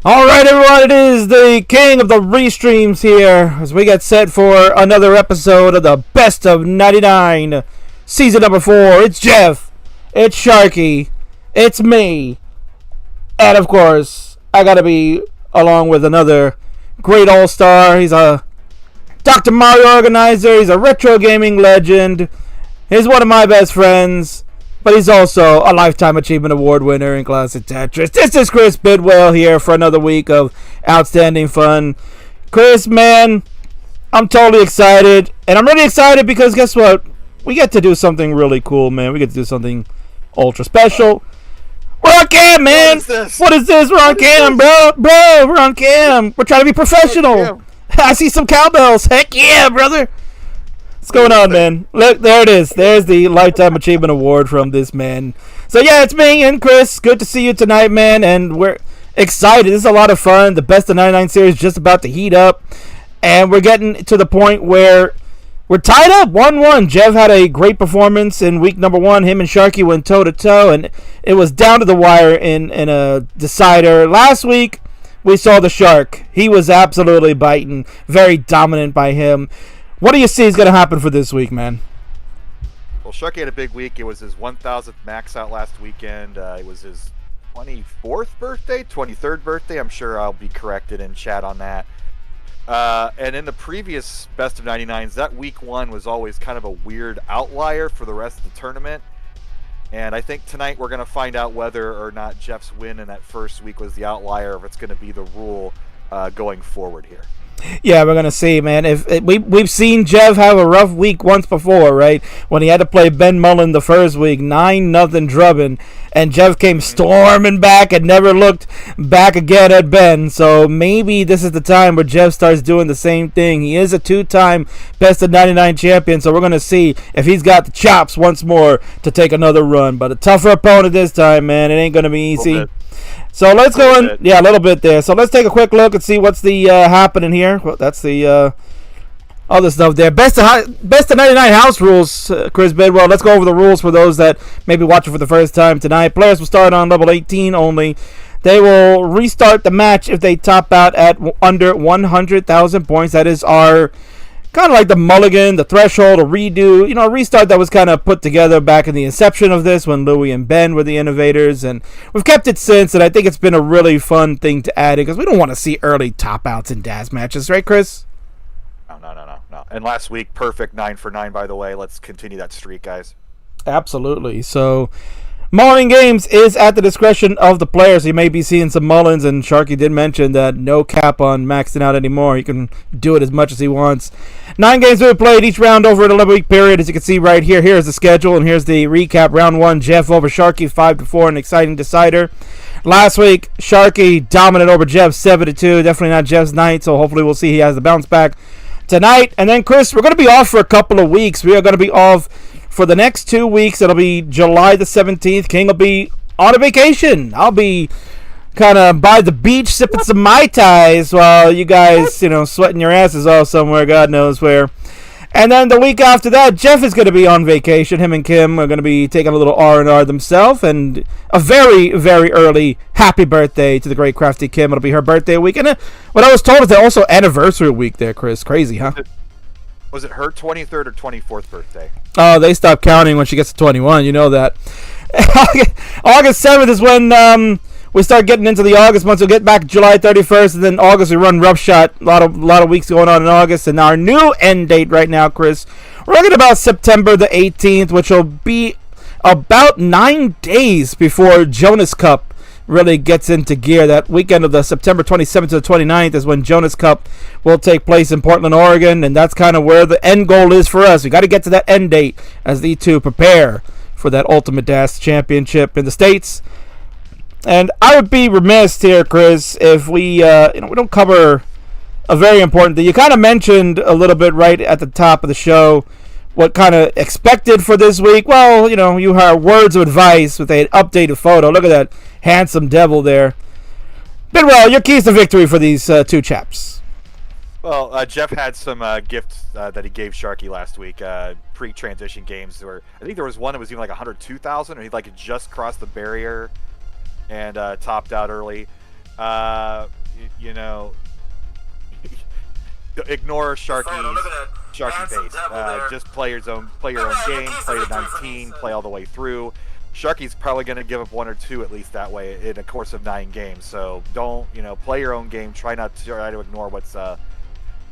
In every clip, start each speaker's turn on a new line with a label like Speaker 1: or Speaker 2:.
Speaker 1: Alright, everyone, it is the king of the restreams here as we get set for another episode of the Best of 99, season number 4. It's Jeff, it's Sharky, it's me, and of course, I gotta be along with another great all-star. He's a Dr. Mario organizer, he's a retro gaming legend, he's one of my best friends, but he's also a Lifetime Achievement Award winner in Classic Tetris. This is Chris Bidwell here for another week of outstanding fun. Chris, man, I'm totally excited. And I'm really excited because guess what? We get to do something really cool, man. We get to do something ultra special. We're on cam, man. What is this? We're on cam, bro. We're on cam. We're trying to be professional. I see some cowbells. Heck yeah, brother. What's going on, man? Look, there it is. There's the Lifetime Achievement Award from this man. So yeah, it's me and Chris. Good to see you tonight, man. And we're excited. This is a lot of fun. The Best of 99 series just about to heat up. And we're getting to the point where we're tied up 1-1. Jeff had a great performance in week number 1. Him and Sharky went toe-to-toe. And it was down to the wire in a decider. Last week, we saw the Shark. He was absolutely biting. Very dominant by him. What do you see is going to happen for this week, man?
Speaker 2: Well, Sharky had a big week. It was his 1,000th max out last weekend. It was his 24th birthday, 23rd birthday. I'm sure I'll be corrected in chat on that. And in the previous Best of 99s, that week 1 was always kind of a weird outlier for the rest of the tournament. And I think tonight we're going to find out whether or not Jeff's win in that first week was the outlier, or if it's going to be the rule going forward here.
Speaker 1: Yeah, we're gonna see, man. We've seen Jeff have a rough week once before, right? When he had to play Ben Mullen the first week, 9-0 drubbing, and Jeff came storming back and never looked back again at Ben. So maybe this is the time where Jeff starts doing the same thing. He is a 2-time Best of 99 champion, so we're gonna see if he's got the chops once more to take another run. But a tougher opponent this time, man. It ain't gonna be easy. So let's go in. Yeah, a little bit there. So let's take a quick look and see what's the happening here. Well, that's the other stuff there. Best of 99 house rules, Chris Bidwell. Let's go over the rules for those that may be watching for the first time tonight. Players will start on level 18 only. They will restart the match if they top out at under 100,000 points. That is our kind of like the mulligan, the threshold, a redo, a restart that was kind of put together back in the inception of this when Louie and Ben were the innovators, and we've kept it since, and I think it's been a really fun thing to add because we don't want to see early top outs in DAS matches, right, Chris?
Speaker 2: No. And last week, perfect 9 for 9, by the way. Let's continue that streak, guys.
Speaker 1: Absolutely. So mulling games is at the discretion of the players. You may be seeing some mullins, and Sharky did mention that no cap on maxing out anymore. He can do it as much as he wants. 9 games will be played each round over an 11-week period, as you can see right here. Here's the schedule, and here's the recap. Round 1, Jeff over Sharky, 5-4, an exciting decider. Last week, Sharky dominant over Jeff, 7-2. Definitely not Jeff's night, so hopefully we'll see he has the bounce back tonight. And then, Chris, we're going to be off for a couple of weeks. We are going to be off for the next 2 weeks. It'll be July the 17th. King will be on a vacation. I'll be kind of by the beach sipping some Mai Tais while you guys, sweating your asses off somewhere, God knows where. And then the week after that, Jeff is going to be on vacation. Him and Kim are going to be taking a little R&R themselves. And a very, very early happy birthday to the great Crafty Kim. It'll be her birthday week. And what I was told is that also anniversary week there, Chris. Crazy, huh?
Speaker 2: Was it her 23rd or 24th birthday?
Speaker 1: Oh, they stop counting when she gets to 21. You know that. August 7th is when we start getting into the August months. We'll get back July 31st, and then August we run rough shot. A lot of weeks going on in August. And our new end date right now, Chris, we're looking about September the 18th, which will be about 9 days before Jonas Cup really gets into gear. That weekend of the September 27th to the 29th is when Jonas Cup will take place in Portland, Oregon, and that's kind of where the end goal is for us. We got to get to that end date as the two prepare for that Ultimate DAS Championship in the States. And I would be remiss here, Chris, if we we don't cover a very important thing. You kind of mentioned a little bit right at the top of the show what kind of expected for this week. Well, you have words of advice with an updated photo. Look at that handsome devil there. Bidwell, your keys to victory for these two chaps.
Speaker 2: Well, Jeff had some gifts that he gave Sharky last week, pre-transition games. Where I think there was one that was even like 102,000, or he just crossed the barrier and topped out early. You know, ignore Sharky face. Just play your own game. Play the 19. Play all the way through. Sharky's probably going to give up 1 or 2 at least that way in a course of 9 games. So don't, play your own game. Try not to ignore what's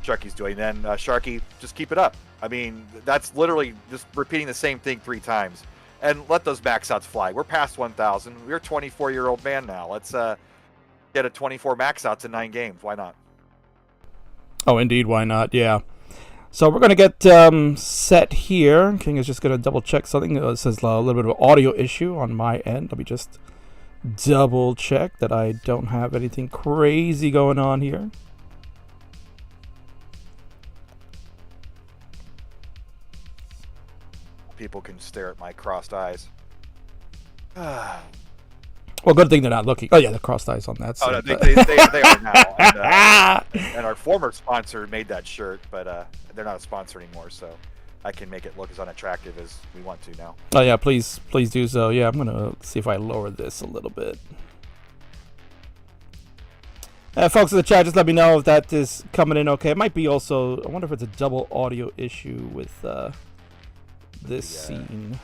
Speaker 2: Sharky's doing. Then Sharky, just keep it up. I mean, that's literally just repeating the same thing 3 times. And let those max outs fly. We're past 1,000. We're a 24-year-old man now. Let's get a 24 max outs in 9 games. Why not?
Speaker 1: Oh, indeed, why not? Yeah. So we're going to get set here. King is just going to double check something. This is a little bit of an audio issue on my end. Let me just double check that I don't have anything crazy going on here.
Speaker 2: People can stare at my crossed eyes.
Speaker 1: Well, good thing they're not looking. Oh, yeah, the crossed eyes on that.
Speaker 2: Oh, no, they are now. And our former sponsor made that shirt, but they're not a sponsor anymore, so I can make it look as unattractive as we want to now.
Speaker 1: Oh, yeah, please do so. Yeah, I'm going to see if I lower this a little bit. Folks in the chat, just let me know if that is coming in okay. It might be also, I wonder if it's a double audio issue with this scene.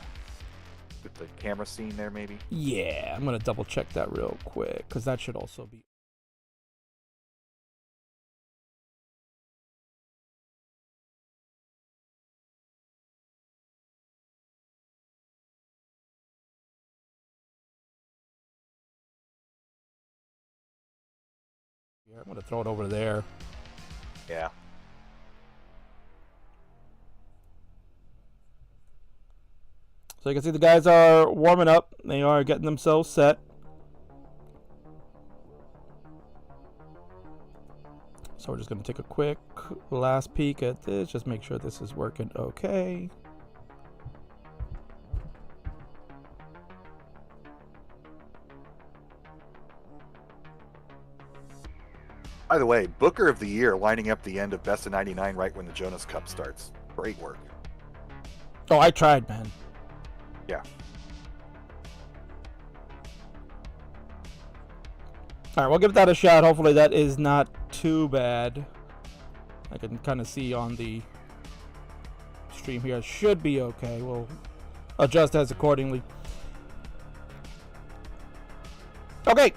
Speaker 2: With the camera scene there, maybe?
Speaker 1: Yeah, I'm going to double check that real quick, because that should also be... Yeah, I'm going to throw it over there.
Speaker 2: Yeah.
Speaker 1: So you can see the guys are warming up. They are getting themselves set. So we're just going to take a quick last peek at this. Just make sure this is working okay.
Speaker 2: By the way, Booker of the Year lining up the end of Best of 99 right when the Jonas Cup starts. Great work.
Speaker 1: Oh, I tried, man.
Speaker 2: Yeah.
Speaker 1: All right, we'll give that a shot. Hopefully that is not too bad. I can kind of see on the stream here. It should be okay. We'll adjust as accordingly. Okay.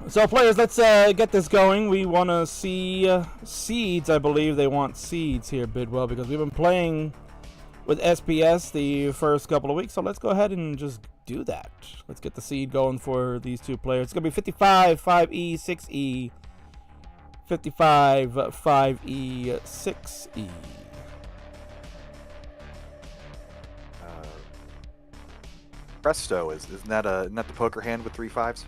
Speaker 1: So, players, let's get this going. We want to see seeds. I believe they want seeds here, Bidwell, because we've been playing with SPS the first couple of weeks. So let's go ahead and just do that. Let's get the seed going for these 2 players. It's going to be 55, 5E, 6E. 55, 5E, 6E.
Speaker 2: Presto, isn't that the poker hand with 3 5s?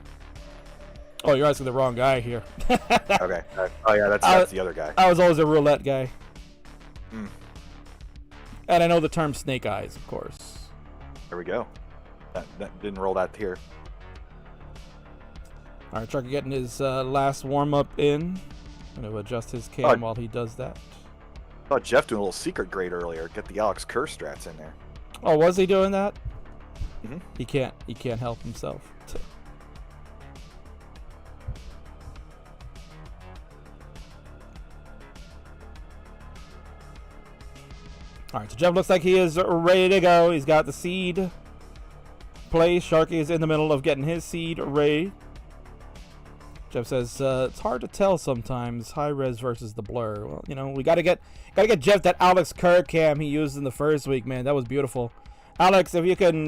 Speaker 1: Oh, you're asking the wrong guy here.
Speaker 2: Okay. Oh, yeah, that's the other guy.
Speaker 1: I was always a roulette guy.
Speaker 2: Hmm.
Speaker 1: And I know the term snake eyes, of course.
Speaker 2: There we go. That didn't roll that here.
Speaker 1: All right, Sharky getting his last warm-up in. I'm going to adjust his cam while he does that.
Speaker 2: I thought Jeff doing a little secret grade earlier. Get the Alex Kerr strats in there.
Speaker 1: Oh, was he doing that?
Speaker 2: Mm-hmm.
Speaker 1: He can't help himself. All right, so Jeff looks like he is ready to go. He's got the seed placed. Sharky is in the middle of getting his seed ready. Jeff says it's hard to tell sometimes, high res versus the blur. Well, we gotta get Jeff that Alex Kerr cam he used in the first week, man. That was beautiful. Alex, if you can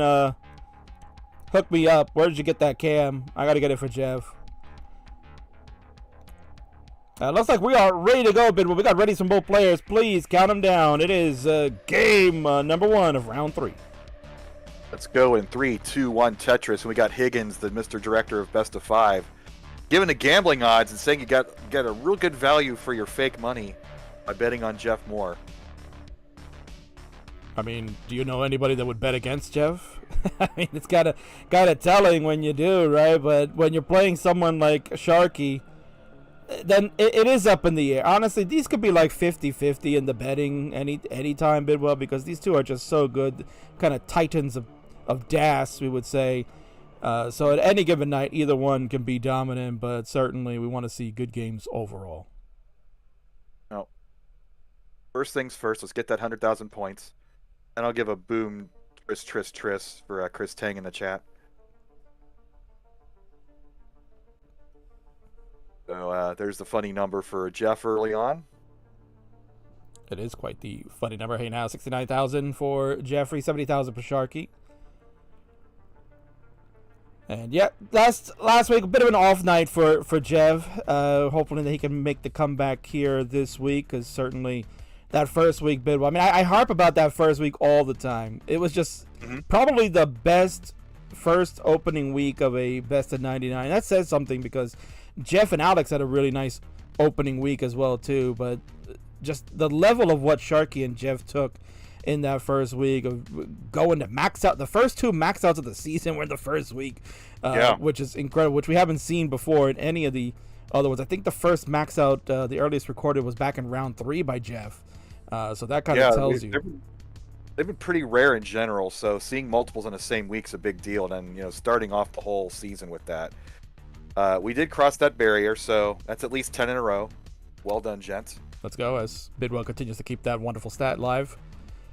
Speaker 1: hook me up, where did you get that cam? I gotta get it for Jeff. Looks like we are ready to go, Bidwell. We got ready from both players. Please count them down. It is game number 1 of round 3.
Speaker 2: Let's go in 3, 2, 1 Tetris. And we got Higgins, the Mr. Director of Best of 5, giving the gambling odds and saying you got a real good value for your fake money by betting on Jeff Moore.
Speaker 1: I mean, do you know anybody that would bet against Jeff? I mean, it's kind of telling when you do, right? But when you're playing someone like Sharky, then it is up in the air. Honestly, these could be like 50-50 in the betting any time, Bidwell, because these two are just so good, kind of titans of DAS, we would say. So at any given night, either one can be dominant, but certainly we want to see good games overall.
Speaker 2: Now, first things first, let's get that 100,000 points. And I'll give a boom tris for Chris Tang in the chat. So there's the funny number for Jeff early on.
Speaker 1: It is quite the funny number. Hey, now 69,000 for Jeffrey, 70,000 for Sharky. And yeah, last week, a bit of an off night for Jeff. Hopefully that he can make the comeback here this week, because certainly that first week bid well. I mean, I harp about that first week all the time. It was just probably the best first opening week of a best of 99. That says something, because Jeff and Alex had a really nice opening week as well too, but just the level of what Sharky and Jeff took in that first week of going to max out. The first two max outs of the season were in the first week, which is incredible, which we haven't seen before in any of the other ones. I think the first max out, the earliest recorded, was back in round 3 by Jeff. So that kind of tells you.
Speaker 2: They've been pretty rare in general, so seeing multiples in the same week's a big deal, and starting off the whole season with that. We did cross that barrier, so that's at least 10 in a row. Well done, gents.
Speaker 1: Let's go, as Bidwell continues to keep that wonderful stat live.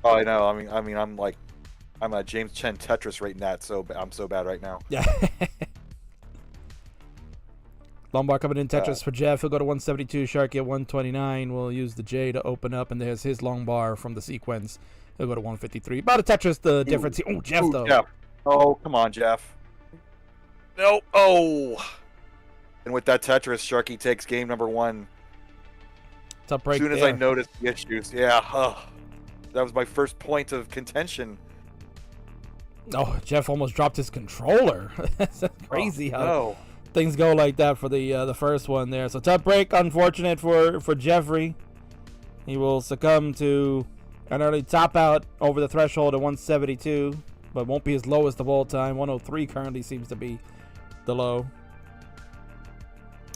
Speaker 2: Oh, I know. I'm a James Chen Tetris rating that, so I'm so bad right now.
Speaker 1: Yeah. Lombard coming in Tetris for Jeff. He'll go to 172. Sharky at 129. We'll use the J to open up, and there's his long bar from the sequence. He'll go to 153. About a Tetris, the difference. Oh, Jeff, though.
Speaker 2: Jeff. Oh, come on, Jeff. No. Oh. And with that Tetris, Sharky takes game number 1.
Speaker 1: Tough break
Speaker 2: as soon as
Speaker 1: there.
Speaker 2: I noticed the issues. Yeah. That was my first point of contention.
Speaker 1: Oh, Jeff almost dropped his controller. That's crazy how things go like that for the first one there. So tough break, unfortunate for Jeffrey. He will succumb to an early top out over the threshold at 172, but won't be his lowest of all time. 103 currently seems to be the low.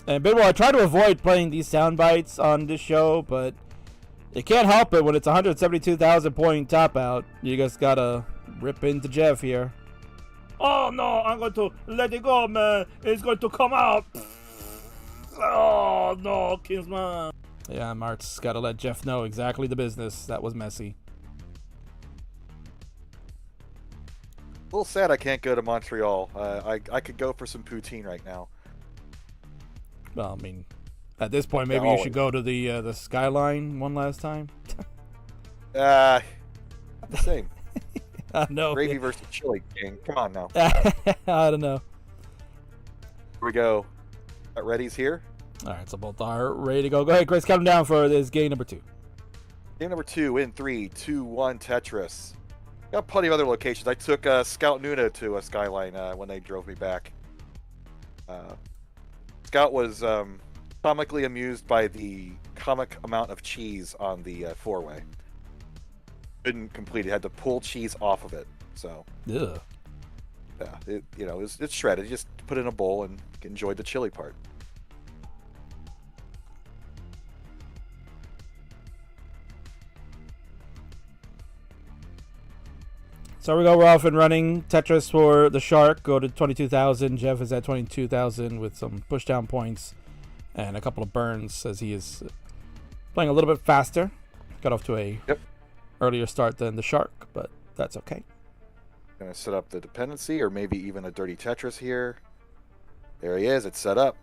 Speaker 1: And Bidwell, I try to avoid playing these sound bites on this show, but you can't help it when it's 172,000 point top out. You just gotta rip into Jeff here. Oh no, I'm going to let it go, man. It's going to come out. Oh no, Kingsman. Yeah, Mart's gotta let Jeff know exactly the business. That was messy.
Speaker 2: A little sad I can't go to Montreal. I could go for some poutine right now.
Speaker 1: Well, I mean, at this point, maybe you should go to the Skyline one last time.
Speaker 2: Not the same.
Speaker 1: I know.
Speaker 2: Gravy versus chili, King. Come on now.
Speaker 1: I don't know.
Speaker 2: Here we go. Ready's here.
Speaker 1: All right, so both are ready to go. Go ahead, Chris. Count them down for this game number 2.
Speaker 2: Game number 2 in 3, 2, 1 Tetris. Got plenty of other locations. I took Scout Nuna to a Skyline when they drove me back. Scout was comically amused by the comic amount of cheese on the 4-way. Couldn't complete it. Had to pull cheese off of it. So,
Speaker 1: Ugh.
Speaker 2: yeah, it's shredded. You just put it in a bowl and enjoy the chili part.
Speaker 1: So we go. We're off and running. Tetris for the Shark. Go to 22,000. Jeff is at 22,000 with some pushdown points and a couple of burns as he is playing a little bit faster. Got off to a earlier start than the Shark, but that's okay.
Speaker 2: Gonna set up the dependency, or maybe even a dirty Tetris here. There he is. It's set up.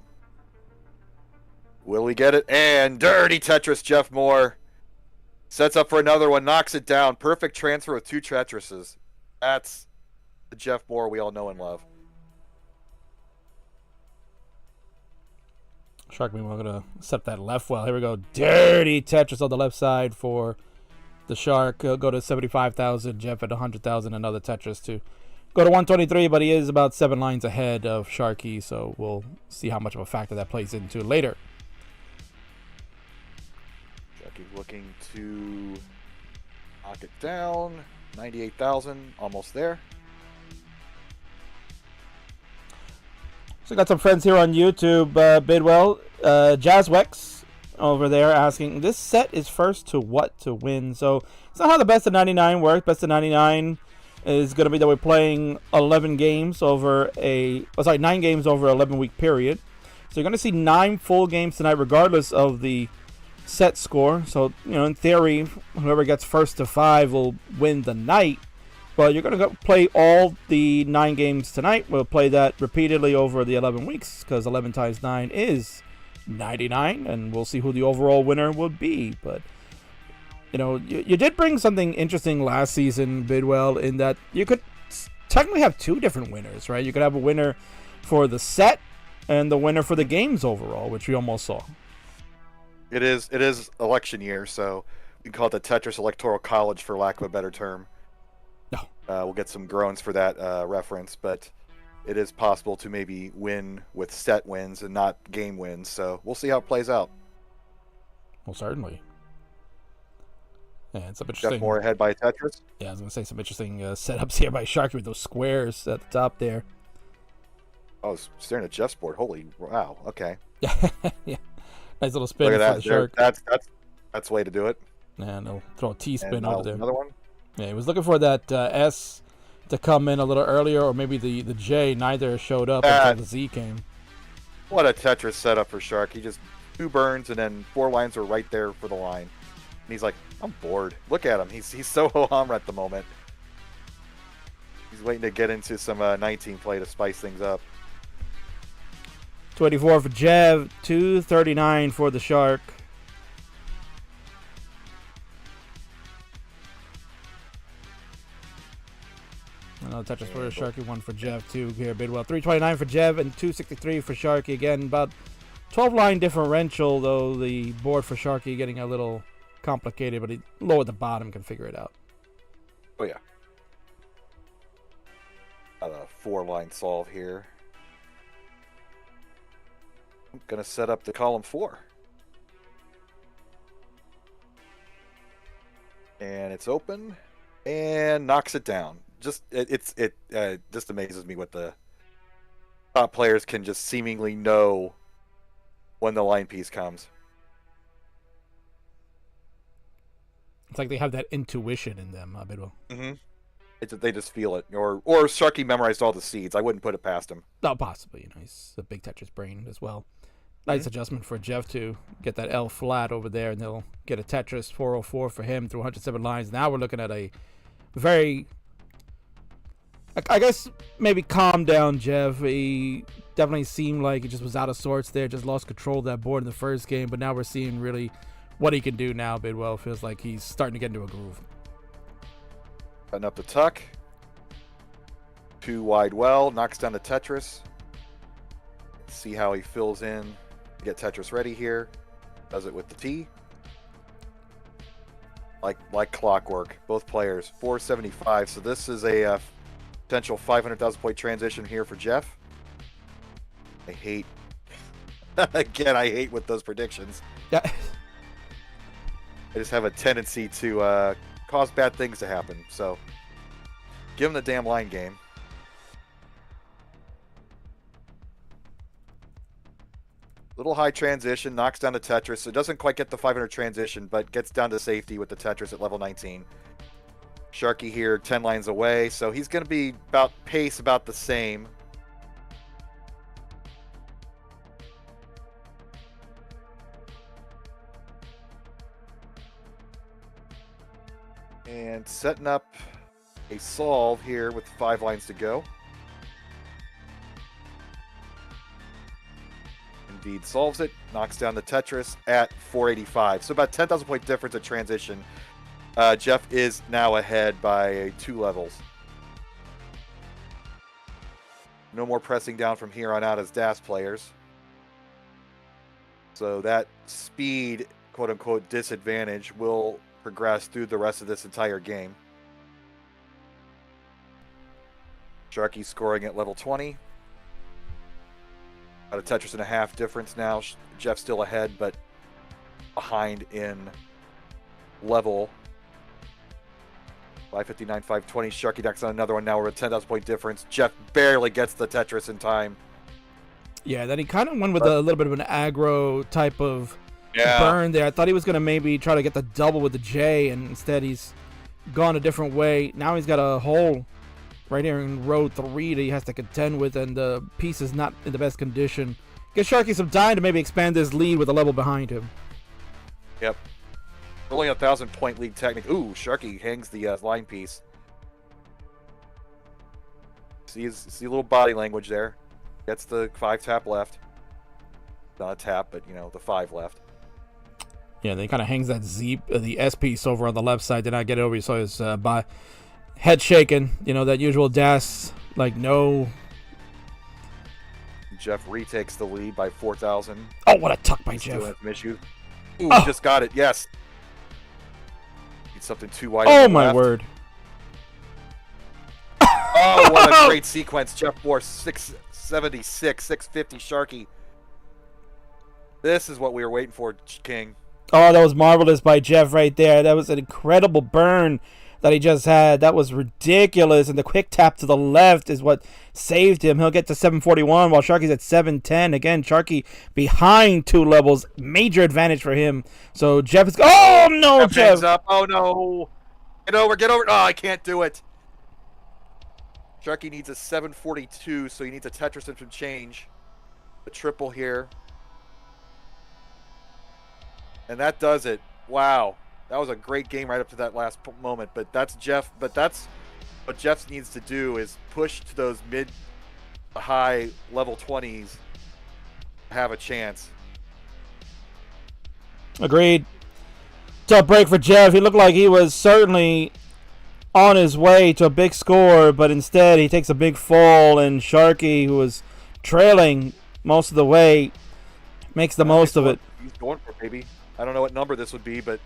Speaker 2: Will we get it? And dirty Tetris, Jeff Moore. Sets up for another one. Knocks it down. Perfect transfer with 2 Tetrises. That's the Jeff Moore we all know and love.
Speaker 1: Shark, meanwhile, going to set that left well. Here we go. Dirty Tetris on the left side for the Shark. He'll go to 75,000. Jeff at 100,000. Another Tetris to go to 123, but he is about 7 lines ahead of Sharky, so we'll see how much of a factor that plays into later.
Speaker 2: Sharky's looking to knock it down. 98,000, almost there.
Speaker 1: So got some friends here on YouTube, Bidwell, Jazzwex over there asking, this set is first to what to win? So it's not how the best of 99 works. Best of 99 is going to be that we're playing 11 games over 9 games over an 11-week period. So you're going to see 9 full games tonight, regardless of the set score. So, in theory, whoever gets first to 5 will win the night. But you're going to play all the 9 games tonight. We'll play that repeatedly over the 11 weeks, because 11 times 9 is 99, and we'll see who the overall winner would be. But you did bring something interesting last season, Bidwell, in that you could technically have 2 different winners, right? You could have a winner for the set and the winner for the games overall, which we almost saw.
Speaker 2: It is election year, so we can call it the Tetris Electoral College, for lack of a better term.
Speaker 1: No.
Speaker 2: We'll get some groans for that reference, but it is possible to maybe win with set wins and not game wins, so we'll see how it plays out.
Speaker 1: Well, certainly. Yeah, it's some interesting.
Speaker 2: Jeff Moore ahead by Tetris.
Speaker 1: Yeah, I was going to say some interesting setups here by Sharky with those squares at the top there.
Speaker 2: I was staring at Jeff's board. Holy wow! Okay.
Speaker 1: Yeah, nice little spin
Speaker 2: Look at
Speaker 1: for
Speaker 2: that.
Speaker 1: the Shark.
Speaker 2: That's the way to do it.
Speaker 1: And he'll throw a T-spin over there.
Speaker 2: Another one.
Speaker 1: Yeah, he was looking for that S to come in a little earlier, or maybe the J. Neither showed up until the Z came.
Speaker 2: What a Tetris setup for Shark. He just 2 burns and then 4 lines are right there for the line. And he's like, I'm bored. Look at him. He's so ho-hum at the moment. He's waiting to get into some 19 play to spice things up.
Speaker 1: 24 for Jev, 239 for the Shark. Another Tetris for Sharky, 1 for Jev, 2 here, Bidwell. 329 for Jev and 263 for Sharky. Again, about 12-line differential, though the board for Sharky getting a little complicated, but he low at the bottom can figure it out.
Speaker 2: Oh, yeah. Got a 4-line solve here. I'm going to set up the column 4. And it's open and knocks it down. It just amazes me what the top players can just seemingly know when the line piece comes.
Speaker 1: It's like they have that intuition in them, Bidwell.
Speaker 2: Mm-hmm. They just feel it. Or Sharky memorized all the seeds. I wouldn't put it past him.
Speaker 1: Oh, possibly. He's a big Tetris brain as well. Nice adjustment for Jeff to get that L flat over there, and they'll get a Tetris 404 for him through 107 lines. Now we're looking at a very, I guess, maybe calm down Jeff. He definitely seemed like he just was out of sorts there, just lost control of that board in the first game, but now we're seeing really what he can do now. Bidwell feels like he's starting to get into a groove.
Speaker 2: Setting up the tuck. 2 wide well, knocks down the Tetris. See how he fills in. Get Tetris ready here. Does it with the T. Like clockwork. Both players. 475. So this is a potential 500,000 point transition here for Jeff. I hate. Again, I hate with those predictions.
Speaker 1: Yeah.
Speaker 2: I just have a tendency to cause bad things to happen. So give him the damn line game. Little high transition, knocks down the Tetris. So it doesn't quite get the 500 transition, but gets down to safety with the Tetris at level 19. Sharky here, 10 lines away, so he's going to be pace about the same. And setting up a solve here with 5 lines to go. Indeed solves it, knocks down the Tetris at 485. So about 10,000 point difference at transition. Jeff is now ahead by 2 levels. No more pressing down from here on out as DAS players. So that speed, quote unquote, disadvantage will progress through the rest of this entire game. Sharky scoring at level 20. About a Tetris and a half difference now. Jeff's still ahead, but behind in level. 559, 520. Sharky knocks on another one. Now we're at 10,000 point difference. Jeff barely gets the Tetris in time.
Speaker 1: Yeah, then he kind of went with a little bit of an aggro type of burn there. I thought he was going to maybe try to get the double with the J, and instead he's gone a different way. Now he's got a hole right here in row 3 that he has to contend with, and the piece is not in the best condition. Give Sharky some time to maybe expand his lead with a level behind him.
Speaker 2: Yep. Only a 1,000-point lead technique. Ooh, Sharky hangs the line piece. See a little body language there. Gets the 5 tap left. Not a tap, but the 5 left.
Speaker 1: Yeah, then he kind of hangs that the S piece over on the left side. Did not get it over. You saw his head shaking. That usual dash, like no.
Speaker 2: Jeff retakes the lead by 4,000.
Speaker 1: Oh, what a tuck by Jeff.
Speaker 2: Still have some issues. Ooh, just got it. Yes. Need something too wide.
Speaker 1: Oh, my word.
Speaker 2: Oh, what a great sequence. Jeff Moore, 676, 650 Sharky. This is what we were waiting for, King.
Speaker 1: Oh, that was marvelous by Jeff right there. That was an incredible burn that he just had. That was ridiculous. And the quick tap to the left is what saved him. He'll get to 741 while Sharky's at 710. Again, Sharky behind 2 levels. Major advantage for him. So Jeff is... Oh, no, Jeff.
Speaker 2: Up. Oh, no. Get over. Oh, I can't do it. Sharky needs a 742, so he needs a Tetris and some change. The triple here. And that does it. Wow. That was a great game right up to that last moment. But that's Jeff. But that's what Jeff needs to do, is push to those mid to high level 20s to have a chance.
Speaker 1: Agreed. Tough break for Jeff. He looked like he was certainly on his way to a big score, but instead he takes a big fall, and Sharky, who was trailing most of the way, makes the most of it.
Speaker 2: He's going for it, baby. I don't know what number this would be, but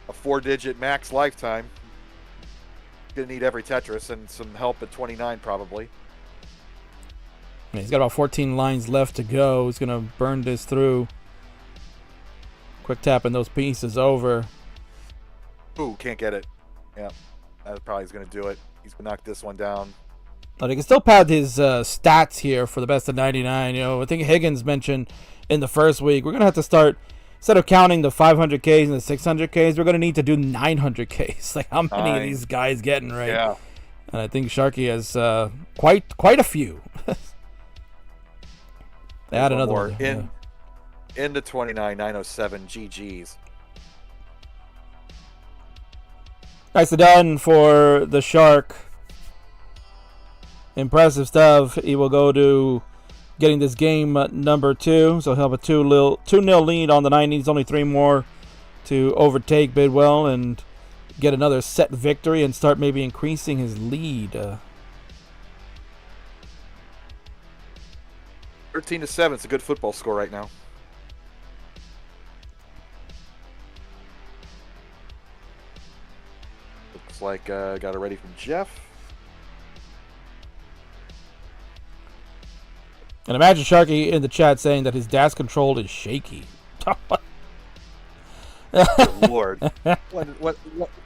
Speaker 2: a 4-digit max lifetime. Gonna need every Tetris and some help at 29 probably.
Speaker 1: Yeah, he's got about 14 lines left to go. He's gonna burn this through. Quick tapping those pieces over.
Speaker 2: Ooh, can't get it. Yeah, that probably is gonna do it. He's gonna knock this one down.
Speaker 1: But he can still pad his stats here for the best of 99. I think Higgins mentioned in the first week, we're gonna have to start, instead of counting the 500Ks and the 600Ks, we're going to need to do 900Ks. Like, how many of these guys getting right?
Speaker 2: Yeah.
Speaker 1: And I think Sharky has quite a few. They add another one.
Speaker 2: Into 29, 907 GGs.
Speaker 1: Nicely done for the Shark. Impressive stuff. He will go to getting this game number 2, so he'll have a 2-0 lead on the 90s. Only 3 more to overtake Bidwell and get another set victory and start maybe increasing his lead.
Speaker 2: 13-7. It's a good football score right now. Looks like got it ready from Jeff.
Speaker 1: And imagine Sharky in the chat saying that his dash control is shaky.
Speaker 2: Good Lord.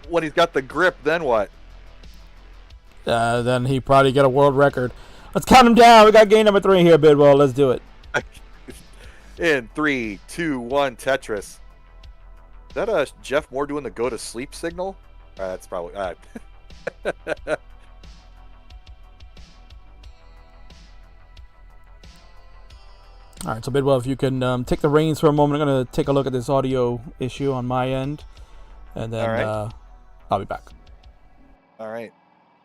Speaker 2: When he's got the grip, then what?
Speaker 1: Then he probably get a world record. Let's count him down. We got game number 3 here, Bidwell. Let's do it.
Speaker 2: In 3, 2, 1, Tetris. Is that Jeff Moore doing the go to sleep signal? That's probably.
Speaker 1: All right, so Bidwell, if you can take the reins for a moment, I'm going to take a look at this audio issue on my end, and then I'll be back.
Speaker 2: All right.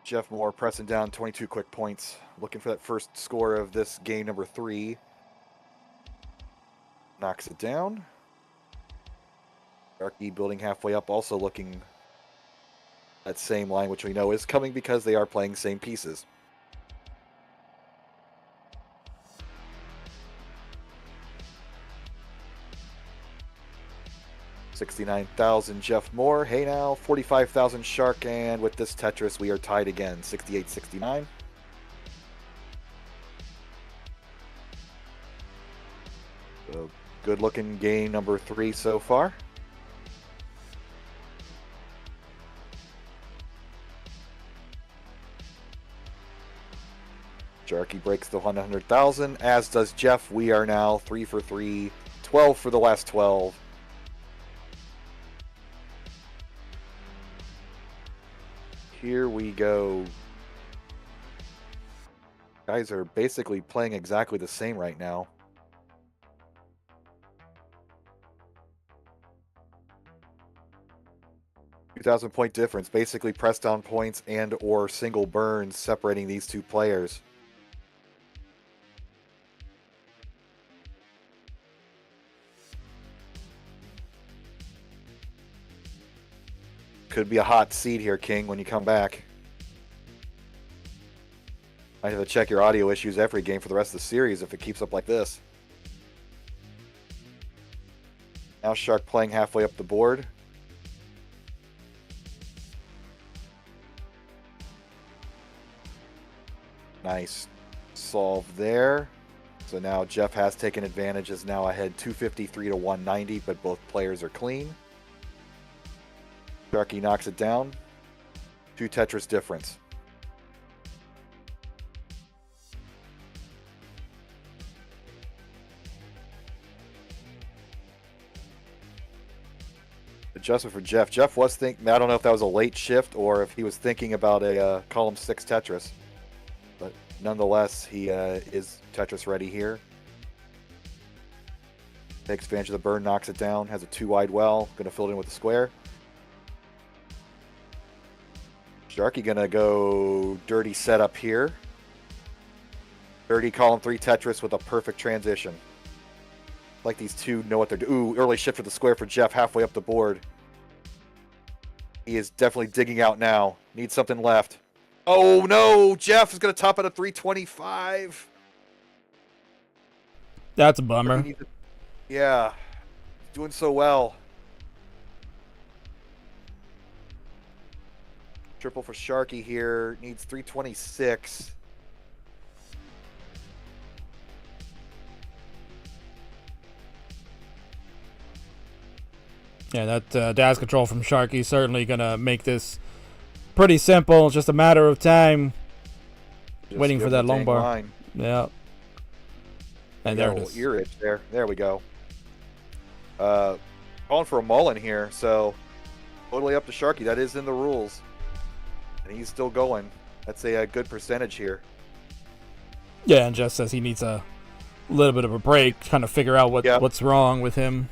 Speaker 2: Jeff Moore pressing down 22 quick points, looking for that first score of this game number 3. Knocks it down. Sharky building halfway up, also looking that same line, which we know is coming because they are playing same pieces. $69,000 Jeff Moore. Hey now, 45,000 Shark, and with this Tetris we are tied again, 68-69. So good looking game number 3 so far. Sharky breaks the 100,000, as does Jeff. We are now 3 for 3, 12 for the last 12. here we go. Guys are basically playing exactly the same right now. $2,000-point difference, basically press down points and or single burns separating these two players. Could be a hot seat here, King, when you come back. I have to check your audio issues every game for the rest of the series if it keeps up like this. Now Shark playing halfway up the board. Nice solve there. So now Jeff has taken advantage, is now ahead 253 to 190, but both players are clean. Sharky knocks it down. 2 Tetris difference. Adjustment for Jeff. Jeff was thinking, I don't know if that was a late shift or if he was thinking about a column 6 Tetris. But nonetheless, he is Tetris ready here. Takes advantage of the burn, knocks it down, has a 2-wide well, going to fill it in with a square. Sharky going to go dirty setup here. Dirty column 3 Tetris with a perfect transition. Like these two know what they're doing. Ooh, early shift for the square for Jeff halfway up the board. He is definitely digging out now. Needs something left. Oh no! Jeff is going to top out at 325.
Speaker 1: That's a bummer.
Speaker 2: Yeah. Doing so well. Triple for Sharky here. Needs 326.
Speaker 1: Yeah, that dash control from Sharky certainly going to make this pretty simple. It's just a matter of time waiting for that long bar.
Speaker 2: Line.
Speaker 1: Yeah. And there it is.
Speaker 2: Ear itch there. There we go. Calling for a mullen here, so totally up to Sharky. That is in the rules. And he's still going. That's a good percentage here.
Speaker 1: Yeah, and Jeff says he needs a little bit of a break, kind of figure out what's wrong with him.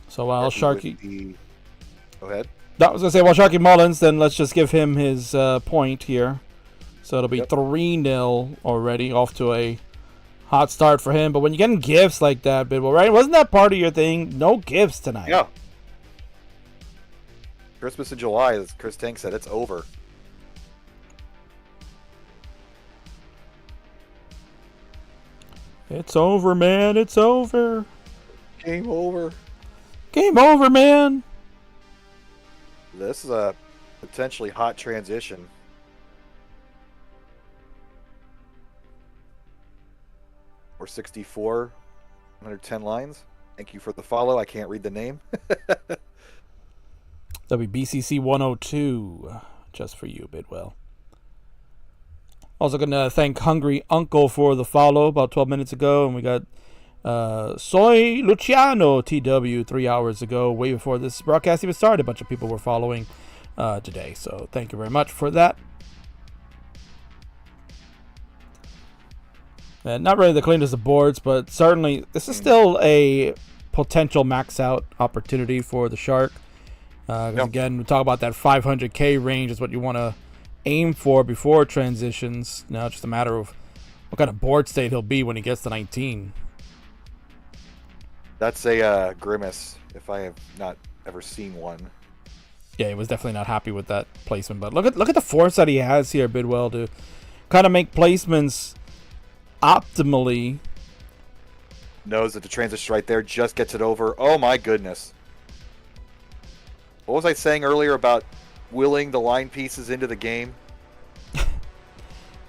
Speaker 1: So while Sharky...
Speaker 2: Go ahead.
Speaker 1: I was going to say, while Sharky mullins, then let's just give him his point here. So it'll be 3-0 already, off to a hot start for him. But when you're getting gifts like that, Bidwell, right? Wasn't that part of your thing? No gifts tonight.
Speaker 2: Yeah. Christmas in July, as Chris Tank said, it's over.
Speaker 1: It's over, man. It's over.
Speaker 2: Game over.
Speaker 1: Game over, man.
Speaker 2: This is a potentially hot transition. Or 64, 110 lines. Thank you for the follow. I can't read the name.
Speaker 1: That'll be BCC 102, just for you, Bidwell. Also going to thank Hungry Uncle for the follow about 12 minutes ago. And we got Soy Luciano TW 3 hours ago, way before this broadcast even started. A bunch of people were following today. So thank you very much for that. And not really the cleanest of boards, but certainly this is still a potential max out opportunity for the Shark. Again, we talk about that 500K range is what you want to aim for before transitions. Now it's just a matter of what kind of board state he'll be when he gets to 19.
Speaker 2: That's a grimace, if I have not ever seen one.
Speaker 1: Yeah, he was definitely not happy with that placement. But look at the force that he has here, Bidwell, to kind of make placements optimally.
Speaker 2: Knows that the transition right there just gets it over. Oh my goodness. What was I saying earlier about willing the line pieces into the game?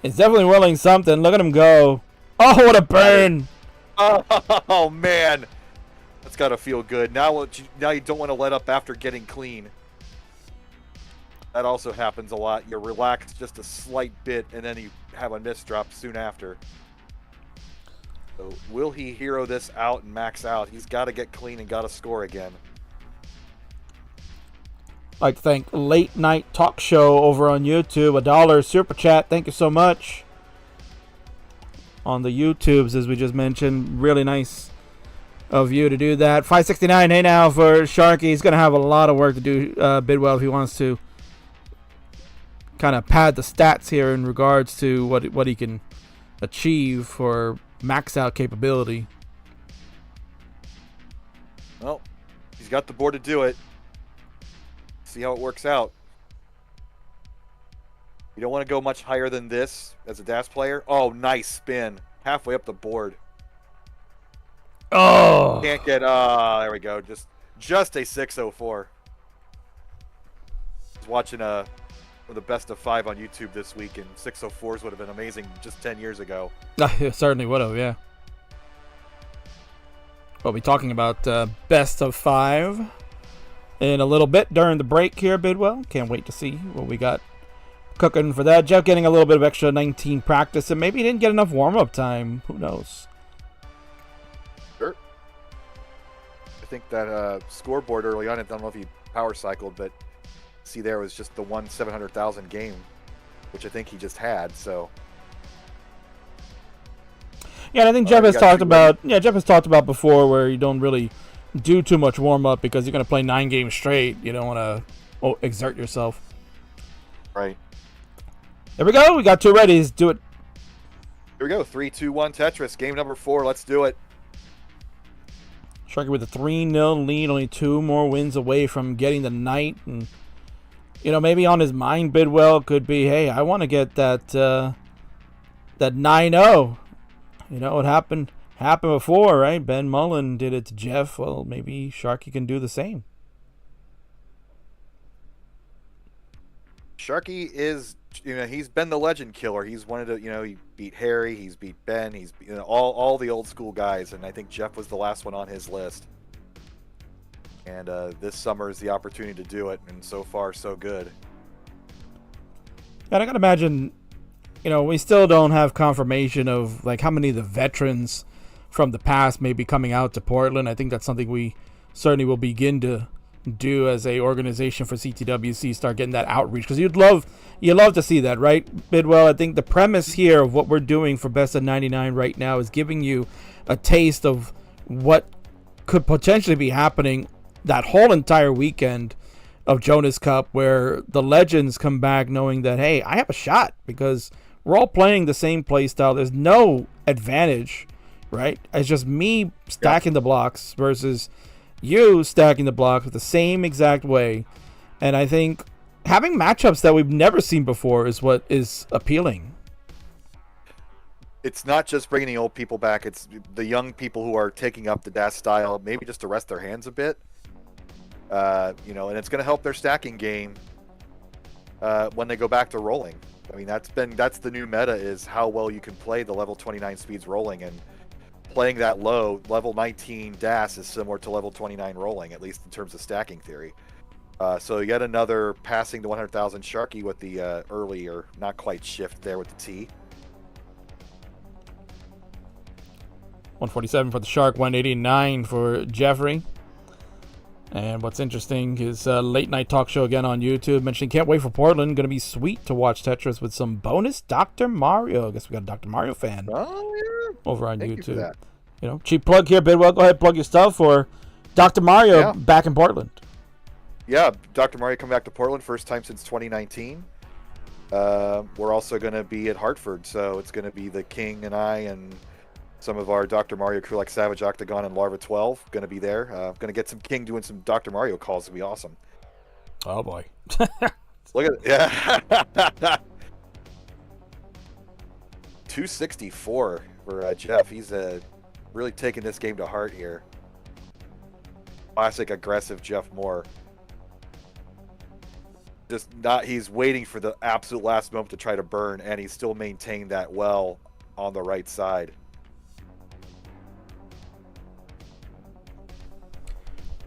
Speaker 1: It's definitely willing something. Look at him go. Oh, what a burn.
Speaker 2: Oh man. That's got to feel good. Now you don't want to let up after getting clean. That also happens a lot. You relax just a slight bit, and then you have a miss drop soon after. So will he hero this out and max out? He's got to get clean and got to score again.
Speaker 1: like to thank Late Night Talk Show over on YouTube. $1 super chat. Thank you so much. On the YouTubes, as we just mentioned. Really nice of you to do that. 569, hey now for Sharky. He's going to have a lot of work to do, Bidwell, if he wants to kind of pad the stats here in regards to what he can achieve for max out capability.
Speaker 2: Well, he's got the board to do it. See how it works out. You don't want to go much higher than this as a DAS player. Oh, nice spin. Halfway up the board.
Speaker 1: Oh!
Speaker 2: Can't get... there we go. Just a 604. I was watching the best of 5 on YouTube this week, and 604s would have been amazing just 10 years ago.
Speaker 1: It certainly would have, yeah. We'll be talking about best of 5 in a little bit during the break here, Bidwell. Can't wait to see what we got cooking for that. Jeff getting a little bit of extra 19 practice, and maybe he didn't get enough warm-up time. Who knows?
Speaker 2: Sure. I think that scoreboard early on, I don't know if he power cycled, but see there was just the 700,000 game, which I think he just had, so...
Speaker 1: Yeah, and I think Jeff has talked about... Yeah, Jeff has talked about before where you don't really do too much warm-up because you're going to play 9 games straight. You don't want to exert yourself.
Speaker 2: Right.
Speaker 1: There we go. We got 2 ready. Let's do it.
Speaker 2: Here we go. 3-2-1 Tetris. Game number 4. Let's do it.
Speaker 1: Sharky with a 3-0 lead. Only 2 more wins away from getting the night. And, maybe on his mind, Bidwell could be, hey, I want to get that 9-0. It happened before, right? Ben Mullen did it to Jeff. Well, maybe Sharky can do the same.
Speaker 2: Sharky is, he's been the legend killer. He's wanted to, he beat Harry, he's beat Ben, he's beat, all the old school guys, and I think Jeff was the last one on his list. And this summer is the opportunity to do it, and so far, so good.
Speaker 1: And I gotta imagine, we still don't have confirmation of how many of the veterans from the past may be coming out to Portland. I think that's something we certainly will begin to do as a organization for CTWC, start getting that outreach, because you'd love to see that, right, Bidwell? I think the premise here of what we're doing for Best of 99 right now is giving you a taste of what could potentially be happening that whole entire weekend of Jonas Cup, where the legends come back knowing that, hey, I have a shot because we're all playing the same play style. There's no advantage, right? It's just me stacking the blocks versus you stacking the blocks the same exact way. And I think having matchups that we've never seen before is what is appealing.
Speaker 2: It's not just bringing the old people back. It's the young people who are taking up the DAS style, maybe just to rest their hands a bit. And it's going to help their stacking game when they go back to rolling. I mean, that's the new meta, is how well you can play the level 29 speeds rolling, and playing that low, level 19 DAS is similar to level 29 rolling, at least in terms of stacking theory. So yet another passing the 100,000 Sharky with the earlier, not quite shift there with the T.
Speaker 1: 147 for the Shark, 189 for Jeffrey. And what's interesting is Late Night Talk Show again on YouTube mentioning can't wait for Portland. Going to be sweet to watch Tetris with some bonus Dr. Mario. I guess we got a Dr. Mario fan over on
Speaker 2: Thank
Speaker 1: YouTube.
Speaker 2: You for that.
Speaker 1: Cheap plug here, Bidwell. Go ahead, plug your stuff for Dr. Mario back in Portland.
Speaker 2: Yeah, Dr. Mario coming back to Portland, first time since 2019. We're also going to be at Hartford, so it's going to be the King and I and some of our Dr. Mario crew like Savage Octagon and Larva 12 going to be there. Going to get some King doing some Dr. Mario calls. It'll be awesome.
Speaker 1: Oh, boy.
Speaker 2: Look at it. Yeah. 264 for Jeff. He's really taking this game to heart here. Classic aggressive Jeff Moore. He's waiting for the absolute last moment to try to burn, and he's still maintained that well on the right side.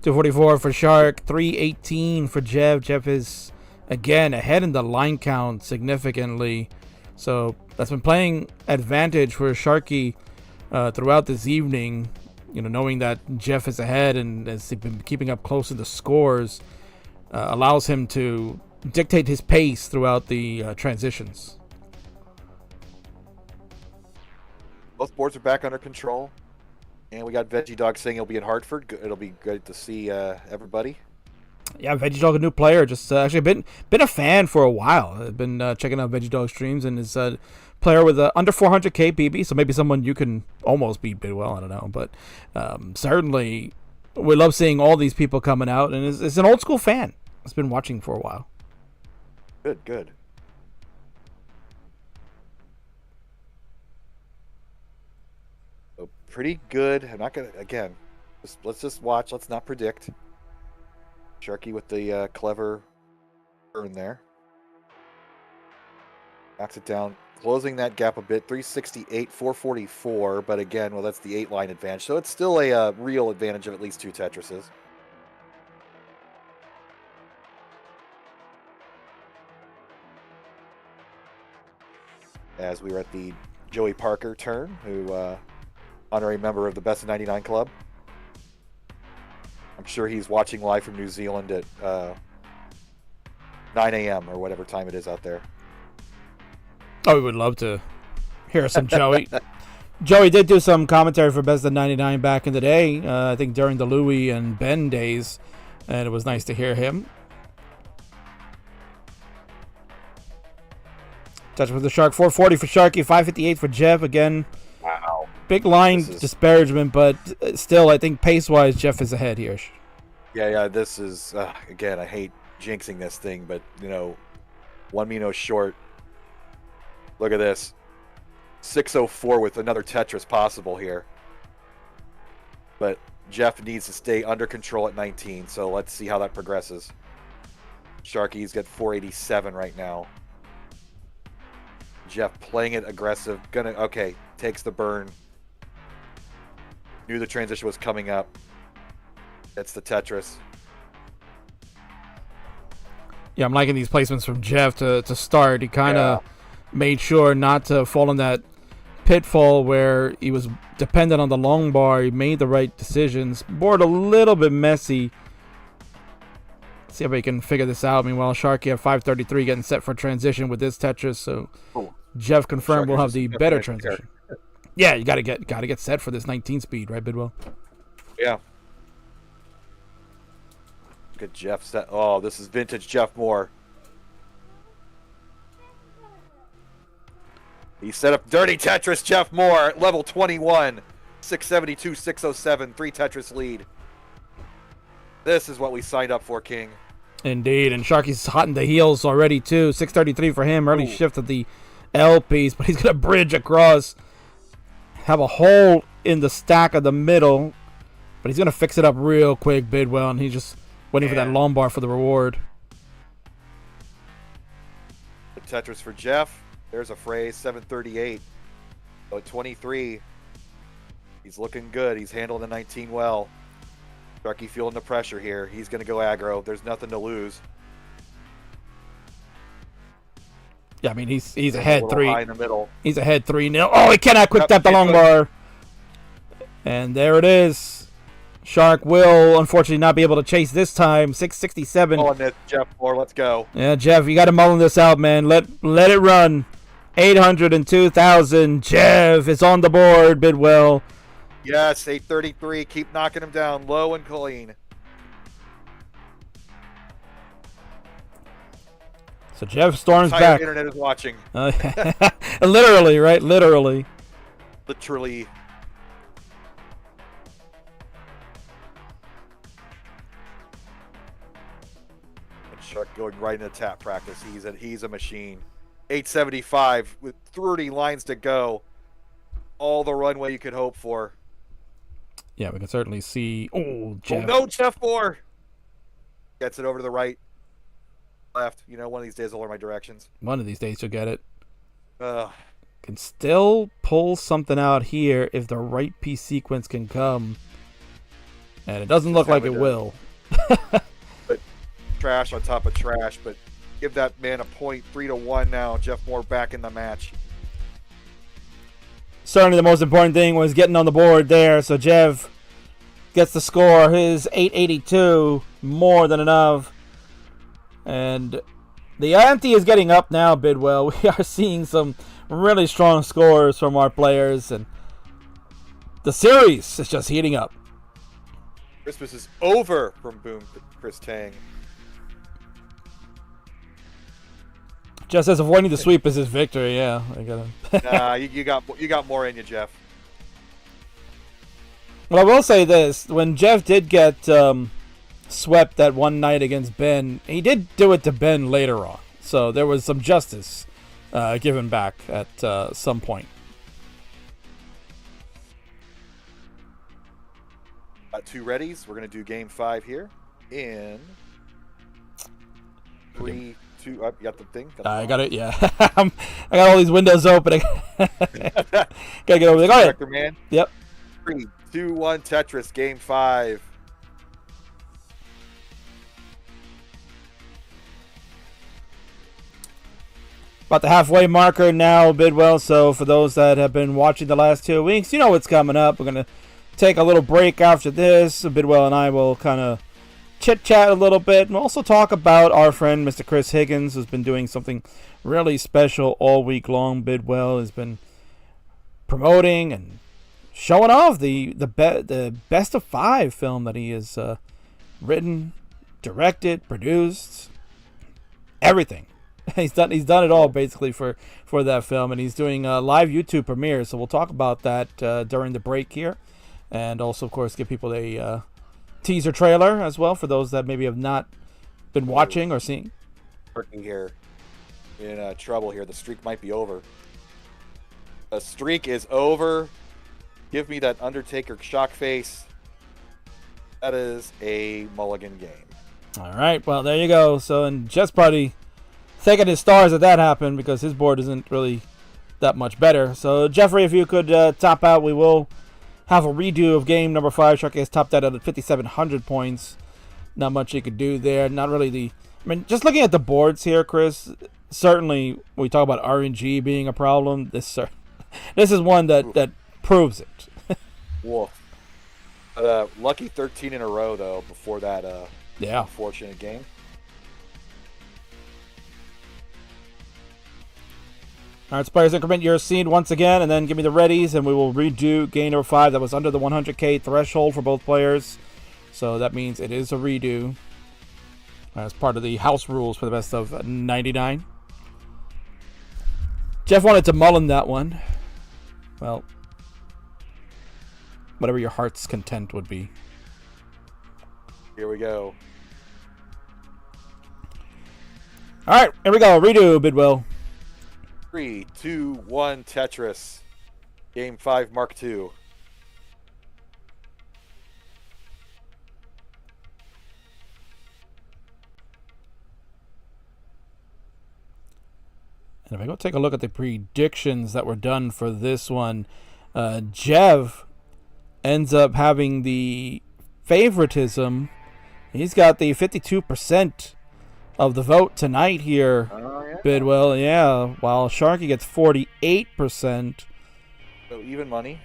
Speaker 1: 244 for Shark, 318 for Jeff. Jeff is, again, ahead in the line count significantly. So that's been playing advantage for Sharky throughout this evening, knowing that Jeff is ahead and has been keeping up close to the scores. allows him to dictate his pace throughout the transitions.
Speaker 2: Both boards are back under control. And we got Veggie Dog saying he'll be in Hartford. It'll be good to see everybody.
Speaker 1: Yeah, Veggie Dog, a new player. Just actually been a fan for a while. I've been checking out Veggie Dog streams, and is a player with under 400k PB, so maybe someone you can almost beat Bidwell. I don't know, but certainly we love seeing all these people coming out, and is an old school fan. It's been watching for a while.
Speaker 2: Good. So pretty good. I'm not gonna let's just watch. Let's not predict. Sharky with the clever turn there. Knocks it down, closing that gap a bit. 368, 444. But again, well, that's the 8-line advantage. So it's still a real advantage of at least 2 Tetrises. As we were at the Joey Parker turn, who honorary member of the Best of 99 Club. I'm sure he's watching live from New Zealand at 9 a.m. or whatever time it is out there.
Speaker 1: Oh, we would love to hear some Joey. Joey did do some commentary for Best of 99 back in the day, I think during the Louie and Ben days, and it was nice to hear him. Touch with the Shark. 440 for Sharky, 558 for Jeff. Again,
Speaker 2: wow.
Speaker 1: Big line disparagement, but still, I think pace-wise, Jeff is ahead here.
Speaker 2: Yeah, this is, again, I hate jinxing this thing, but, 1 Mino short. Look at this. 604 with another Tetris possible here. But Jeff needs to stay under control at 19, so let's see how that progresses. Sharky's got 487 right now. Jeff playing it aggressive. Takes the burn. Knew the transition was coming up. It's the Tetris.
Speaker 1: Yeah, I'm liking these placements from Jeff to start. He kind of made sure not to fall in that pitfall where he was dependent on the long bar. He made the right decisions. Board a little bit messy. See if we can figure this out. Meanwhile, Sharky at 533 getting set for transition with this Tetris. So Jeff confirmed we'll have the better transition. Yeah, you gotta get set for this 19 speed, right, Bidwell?
Speaker 2: Yeah. Look at Jeff set. Oh, this is vintage Jeff Moore. He set up dirty Tetris Jeff Moore at level 21. 672, 607, 3 Tetris lead. This is what we signed up for, King.
Speaker 1: Indeed, and Sharky's hot in the heels already, too. 633 for him. Early shift of the L piece, but he's going to bridge across. Have a hole in the stack of the middle, but he's going to fix it up real quick, Bidwell, and he's just waiting for that long bar for the reward.
Speaker 2: The Tetris for Jeff. There's a phrase, 738. So at 23, he's looking good. He's handling the 19 well. Sharky feeling the pressure here. He's going to go aggro. There's nothing to lose.
Speaker 1: Yeah, I mean, he's ahead 3.
Speaker 2: High in the middle.
Speaker 1: He's ahead 3-0. Oh, he cannot quick tap the long bar. And there it is. Shark will, unfortunately, not be able to chase this time. 667.
Speaker 2: On this, Jeff Moore. Let's go.
Speaker 1: Yeah, Jeff, you got to mull this out, man. Let it run. 802,000. Jeff is on the board. Bidwell.
Speaker 2: Yes, 833. Keep knocking him down low and clean.
Speaker 1: So Jeff storms
Speaker 2: Entire
Speaker 1: back.
Speaker 2: Internet is watching.
Speaker 1: Literally, right? Literally.
Speaker 2: Literally. And Shark going right into tap practice. He's a machine. 875 with 30 lines to go. All the runway you could hope for.
Speaker 1: Yeah, we can certainly see. Oh, Jeff.
Speaker 2: Oh, no, Jeff Moore. Gets it over to the right. Left. One of these days I'll learn my directions.
Speaker 1: One of these days you'll get it. Can still pull something out here if the right piece sequence can come. And it doesn't look like it will.
Speaker 2: But trash on top of trash, but give that man a point. 3-1 now. Jeff Moore back in the match.
Speaker 1: Certainly the most important thing was getting on the board there. So Jeff gets the score. His 882, more than enough. And the ante is getting up now, Bidwell. We are seeing some really strong scores from our players, and the series is just heating up.
Speaker 2: Christmas is over from Boom Chris Tang.
Speaker 1: Just as avoiding the sweep is his victory, yeah. I got
Speaker 2: you got more in you, Jeff.
Speaker 1: Well, I will say this: when Jeff did get swept that one night against Ben, he did do it to Ben later on, so there was some justice given back at some point.
Speaker 2: Got two readies. We're gonna do game 5 here in 3, 2. You got the thing?
Speaker 1: I got it. Yeah, I got all these windows open. Gotta get over there. Go ahead,
Speaker 2: man.
Speaker 1: Yep.
Speaker 2: 3, 2, 1. Tetris. Game 5.
Speaker 1: About the halfway marker now, Bidwell. So for those that have been watching the last 2 weeks, you know what's coming up. We're gonna take a little break after this. Bidwell and I will kind of chit-chat a little bit and also talk about our friend Mr. Chris Higgins, who's been doing something really special all week long. Bidwell has been promoting and showing off the best of 5 film that he has written, directed, produced, everything. He's done it all basically for that film, and he's doing live YouTube premieres. So we'll talk about that during the break here, and also of course give people a teaser trailer as well for those that maybe have not been watching or seeing.
Speaker 2: Working here in trouble here. The streak might be over. The streak is over. Give me that Undertaker shock face. That is a mulligan game.
Speaker 1: All right, well there you go. So and Jeff's probably thanking his stars that happened because his board isn't really that much better. So Jeffrey, if you could top out, we will have a redo of game number 5. Sharky has topped that at 5,700 points. Not much you could do there. Not really just looking at the boards here, Chris, certainly when we talk about RNG being a problem, this is one that proves it.
Speaker 2: Woof. Lucky 13 in a row, though, before that unfortunate game.
Speaker 1: All right, so players, increment your seed once again, and then give me the readies, and we will redo game number 5. That was under the 100K threshold for both players, so that means it is a redo as part of the house rules for the best of 99. Jeff wanted to mullen that one. Well, whatever your heart's content would be.
Speaker 2: Here we go.
Speaker 1: All right, here we go. Redo, Bidwell.
Speaker 2: 3, 2, 1. Tetris. Game 5, Mark II.
Speaker 1: And if I go take a look at the predictions that were done for this one, Jeff ends up having the favoritism. He's got the 52% of the vote tonight here. Bidwell, yeah, while Sharky gets 48%.
Speaker 2: So even money.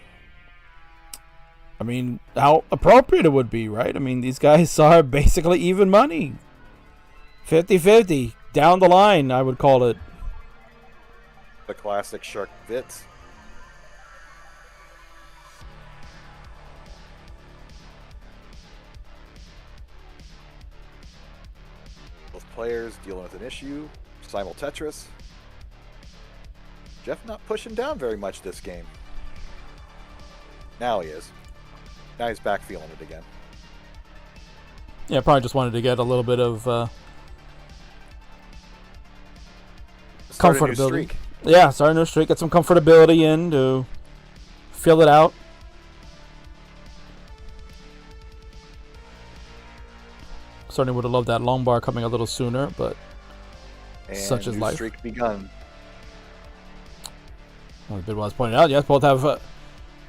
Speaker 1: I mean, how appropriate it would be, right? I mean, these guys are basically even money. 50-50. Down the line, I would call it.
Speaker 2: The classic Shark Bits. Both players dealing with an issue. Simul Tetris. Jeff not pushing down very much this game. Now he is. Now he's back feeling it again.
Speaker 1: Yeah, probably just wanted to get a little bit of comfortability. Yeah, start a new streak. Get some comfortability in to fill it out. Certainly would have loved that long bar coming a little sooner, but
Speaker 2: and
Speaker 1: such is life.
Speaker 2: Streak begun.
Speaker 1: Well, Bidwell was pointed out, yes, both have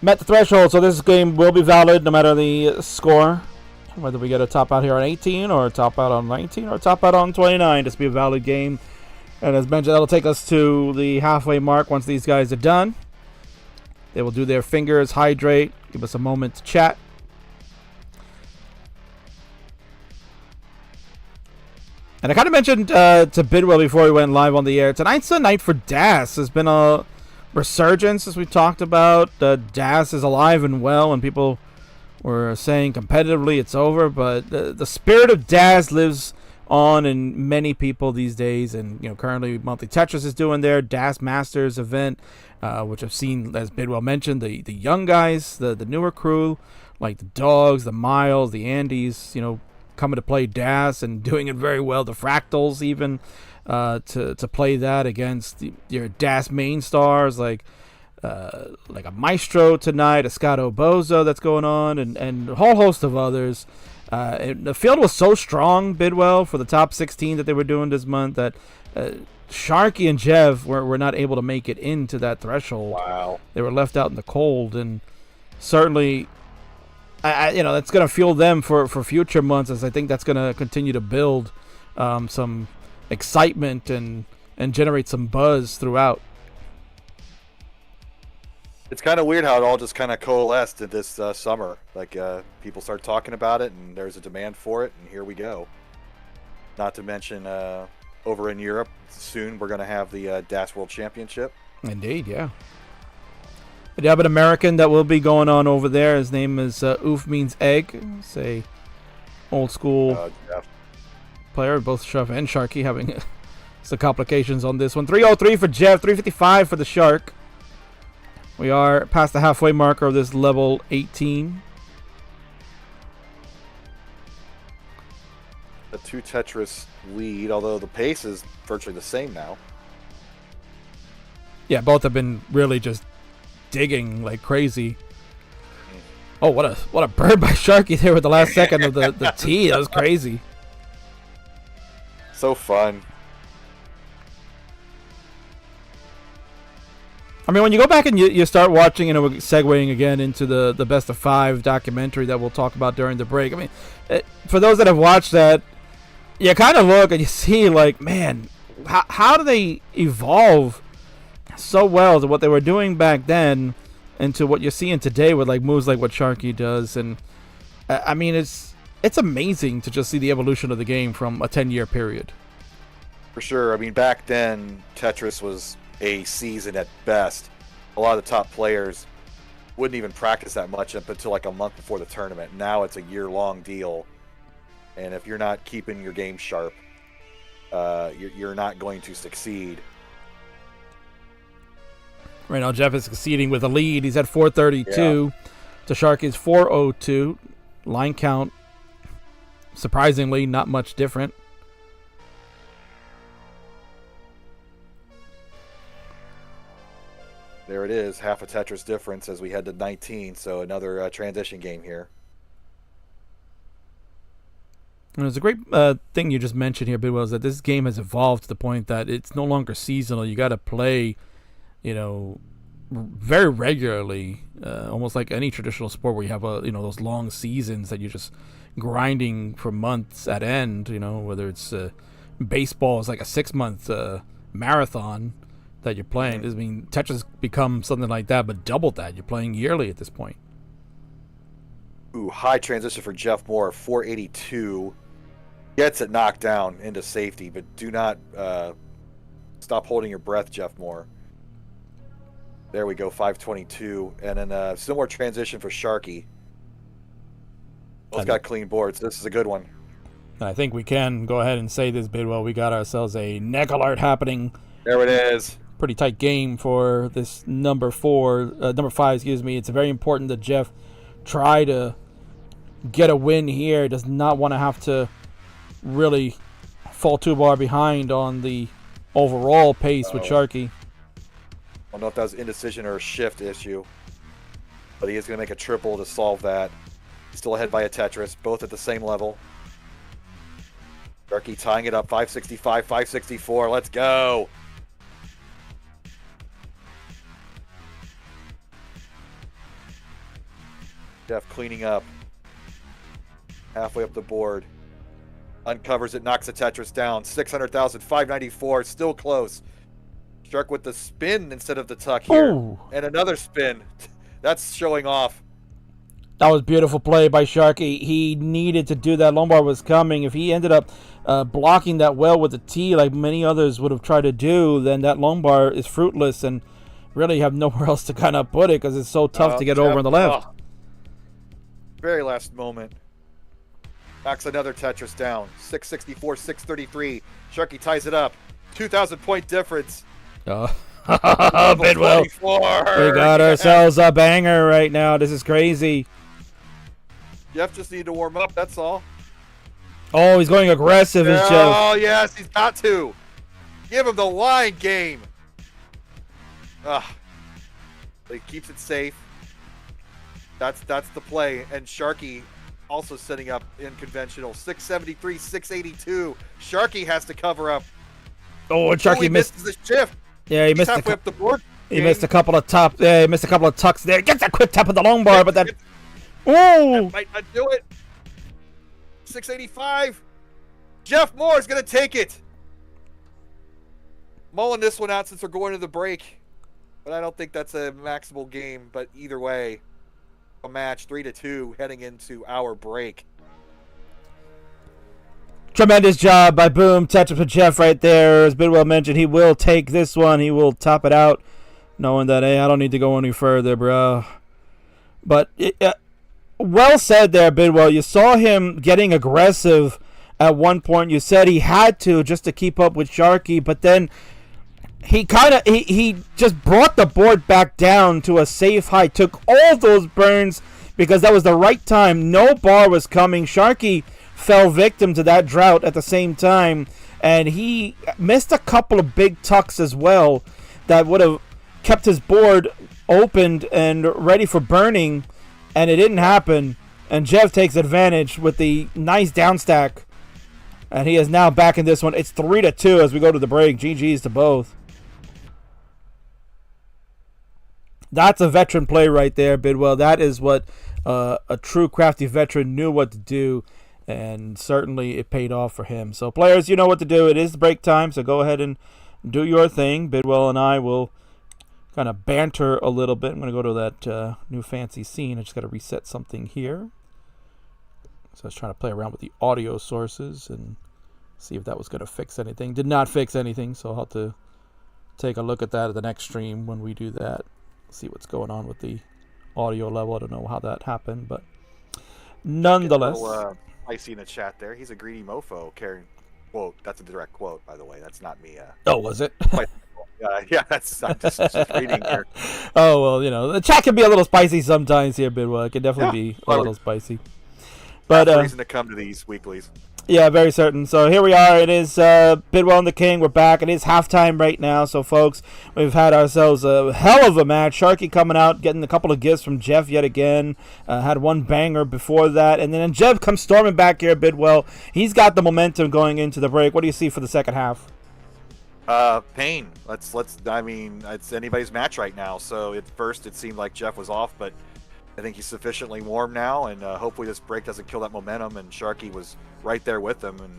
Speaker 1: met the threshold, so this game will be valid no matter the score. Whether we get a top out here on 18 or a top out on 19 or a top out on 29, just be a valid game. And as mentioned, that'll take us to the halfway mark once these guys are done. They will do their fingers, hydrate, give us a moment to chat. And I kind of mentioned to Bidwell before we went live on the air, tonight's the night for Das. There's been a resurgence, as we talked about. Das is alive and well, and people were saying competitively it's over, but the spirit of Das lives on in many people these days. And currently Monthly Tetris is doing their Das Masters event, which I've seen, as Bidwell mentioned, the young guys, the newer crew, like the Dogs, the Miles, the Andys, coming to play Das and doing it very well. The Fractals even to play that against your Das main stars like a Maestro tonight, a Scotto Bozo that's going on, and a whole host of others. And the field was so strong, Bidwell, for the top 16 that they were doing this month, that Sharky and Jeff were not able to make it into that threshold.
Speaker 2: Wow.
Speaker 1: They were left out in the cold, and certainly that's going to fuel them for future months, as I think that's going to continue to build some excitement and generate some buzz throughout.
Speaker 2: It's kind of weird how it all just kind of coalesced in this summer. Like, people start talking about it, and there's a demand for it, and here we go. Not to mention, over in Europe, soon we're going to have the Das World Championship.
Speaker 1: Indeed, yeah. We have an American that will be going on over there. His name is Oof Means Egg. It's a old school player. Both Shuff and Sharky having some complications on this one. 303 for Jeff, 355 for the Shark. We are past the halfway marker of this level 18.
Speaker 2: A 2 Tetris lead, although the pace is virtually the same now.
Speaker 1: Yeah, both have been really just digging like crazy. Oh, what a bird by Sharky there with the last second of the tee. That was crazy.
Speaker 2: So fun.
Speaker 1: I mean, when you go back and you start watching, segueing again into the Best of 5 documentary that we'll talk about during the break. I mean, for those that have watched that, you kind of look and you see, like, man, how do they evolve so well to what they were doing back then into what you're seeing today with, like, moves like what Sharky does. And, I mean, it's amazing to just see the evolution of the game from a 10-year period.
Speaker 2: For sure. I mean, back then, Tetris was a season at best. A lot of the top players wouldn't even practice that much up until like a month before the tournament. Now it's a year-long deal, and if you're not keeping your game sharp, you're not going to succeed.
Speaker 1: Right now, Jeff is succeeding with a lead. He's at 432 to Sharky's 402. Line count, surprisingly, not much different.
Speaker 2: There it is, half a Tetris difference as we head to 19, so another transition game here.
Speaker 1: And it's a great thing you just mentioned here, Bidwell, is that this game has evolved to the point that it's no longer seasonal. You got to play, very regularly, almost like any traditional sport where you have those long seasons that you're just grinding for months at end. Whether it's baseball is like a 6-month marathon that you're playing. I mean, Tetris become something like that, but double that. You're playing yearly at this point.
Speaker 2: Ooh, high transition for Jeff Moore, 482. Gets it knocked down into safety, but do not stop holding your breath, Jeff Moore. There we go, 522. And then a similar transition for Sharky. Both got clean boards. This is a good one.
Speaker 1: I think we can go ahead and say this, Bidwell. We got ourselves a neck alert happening.
Speaker 2: There it is.
Speaker 1: Pretty tight game for this number 5, excuse me. It's very important that Jeff try to get a win here. Does not want to have to really fall too far behind on the overall pace with Sharky.
Speaker 2: I don't know if that was indecision or a shift issue, but he is going to make a triple to solve that. He's still ahead by a Tetris, both at the same level. Sharky tying it up, 565, 564. Let's go. Jeff cleaning up. Halfway up the board. Uncovers it, knocks the Tetris down. 600,000, 594, still close. Shark with the spin instead of the tuck here.
Speaker 1: Ooh.
Speaker 2: And another spin. That's showing off.
Speaker 1: That was beautiful play by Sharky. He needed to do that. Lombard was coming. If he ended up blocking that well with the tee like many others would have tried to do, then that Lombard is fruitless and really have nowhere else to kind of put it because it's so tough to get over on the left.
Speaker 2: Very last moment. Knocks another Tetris down. 664, 633. Sharky ties it up. 2,000 point difference.
Speaker 1: Bidwell. We got ourselves a banger right now. This is crazy.
Speaker 2: Jeff just needed to warm up, that's all.
Speaker 1: Oh, he's going aggressive, is Jeff.
Speaker 2: Oh, yes, he's got to. Give him the line game. He keeps it safe. That's the play. And Sharky also setting up unconventional. 673, 682. Sharky has to cover up.
Speaker 1: Oh, and Sharky
Speaker 2: misses the shift.
Speaker 1: Yeah, he missed
Speaker 2: up the board.
Speaker 1: He missed a couple of top. Yeah, he missed a couple of tucks there. Gets a quick tap of the long bar, but that. Oh!
Speaker 2: That might not do it. 685. Jeff Moore is going to take it. Mulling this one out since we're going to the break. But I don't think that's a maximal game. But either way, a match 3-2 heading into our break.
Speaker 1: Tremendous job by Boom. Tetris for Jeff right there. As Bidwell mentioned, he will take this one. He will top it out, knowing that, hey, I don't need to go any further, bro. But well said there, Bidwell. You saw him getting aggressive at one point. You said he had to just to keep up with Sharky, but then he just brought the board back down to a safe height. Took all those burns because that was the right time. No bar was coming. Sharky fell victim to that drought at the same time, and he missed a couple of big tucks as well that would have kept his board opened and ready for burning, and it didn't happen. And Jeff takes advantage with the nice downstack, and he is now back in this one. It's 3-2 as we go to the break. GG's to both. That's a veteran play right there, Bidwell. That is what a true crafty veteran knew what to do, and certainly it paid off for him. So players, you know what to do. It is break time, so go ahead and do your thing. Bidwell and I will kind of banter a little bit. I'm going to go to that new fancy scene. I just got to reset something here. So I was trying to play around with the audio sources and see if that was going to fix anything. Did not fix anything, so I'll have to take a look at that at the next stream when we do that. See what's going on with the audio level. I don't know how that happened, but nonetheless.
Speaker 2: I see in the chat there. He's a greedy mofo. Carrying quote. That's a direct quote, by the way. That's not me.
Speaker 1: Oh, was it?
Speaker 2: Yeah, that's I'm just reading here.
Speaker 1: Oh well, you know the chat can be a little spicy sometimes here, Bidwell. It can definitely be a little spicy. But
Speaker 2: reason to come to these weeklies.
Speaker 1: Yeah, very certain. So here we are. It is Bidwell and the King. We're back. It is halftime right now. So, folks, we've had ourselves a hell of a match. Sharky coming out, getting a couple of gifts from Jeff yet again. Had one banger before that. And then Jeff comes storming back here, Bidwell. He's got the momentum going into the break. What do you see for the second half?
Speaker 2: Pain. I mean, it's anybody's match right now. So at first it seemed like Jeff was off, but I think he's sufficiently warm now, and hopefully this break doesn't kill that momentum. And Sharky was right there with him, and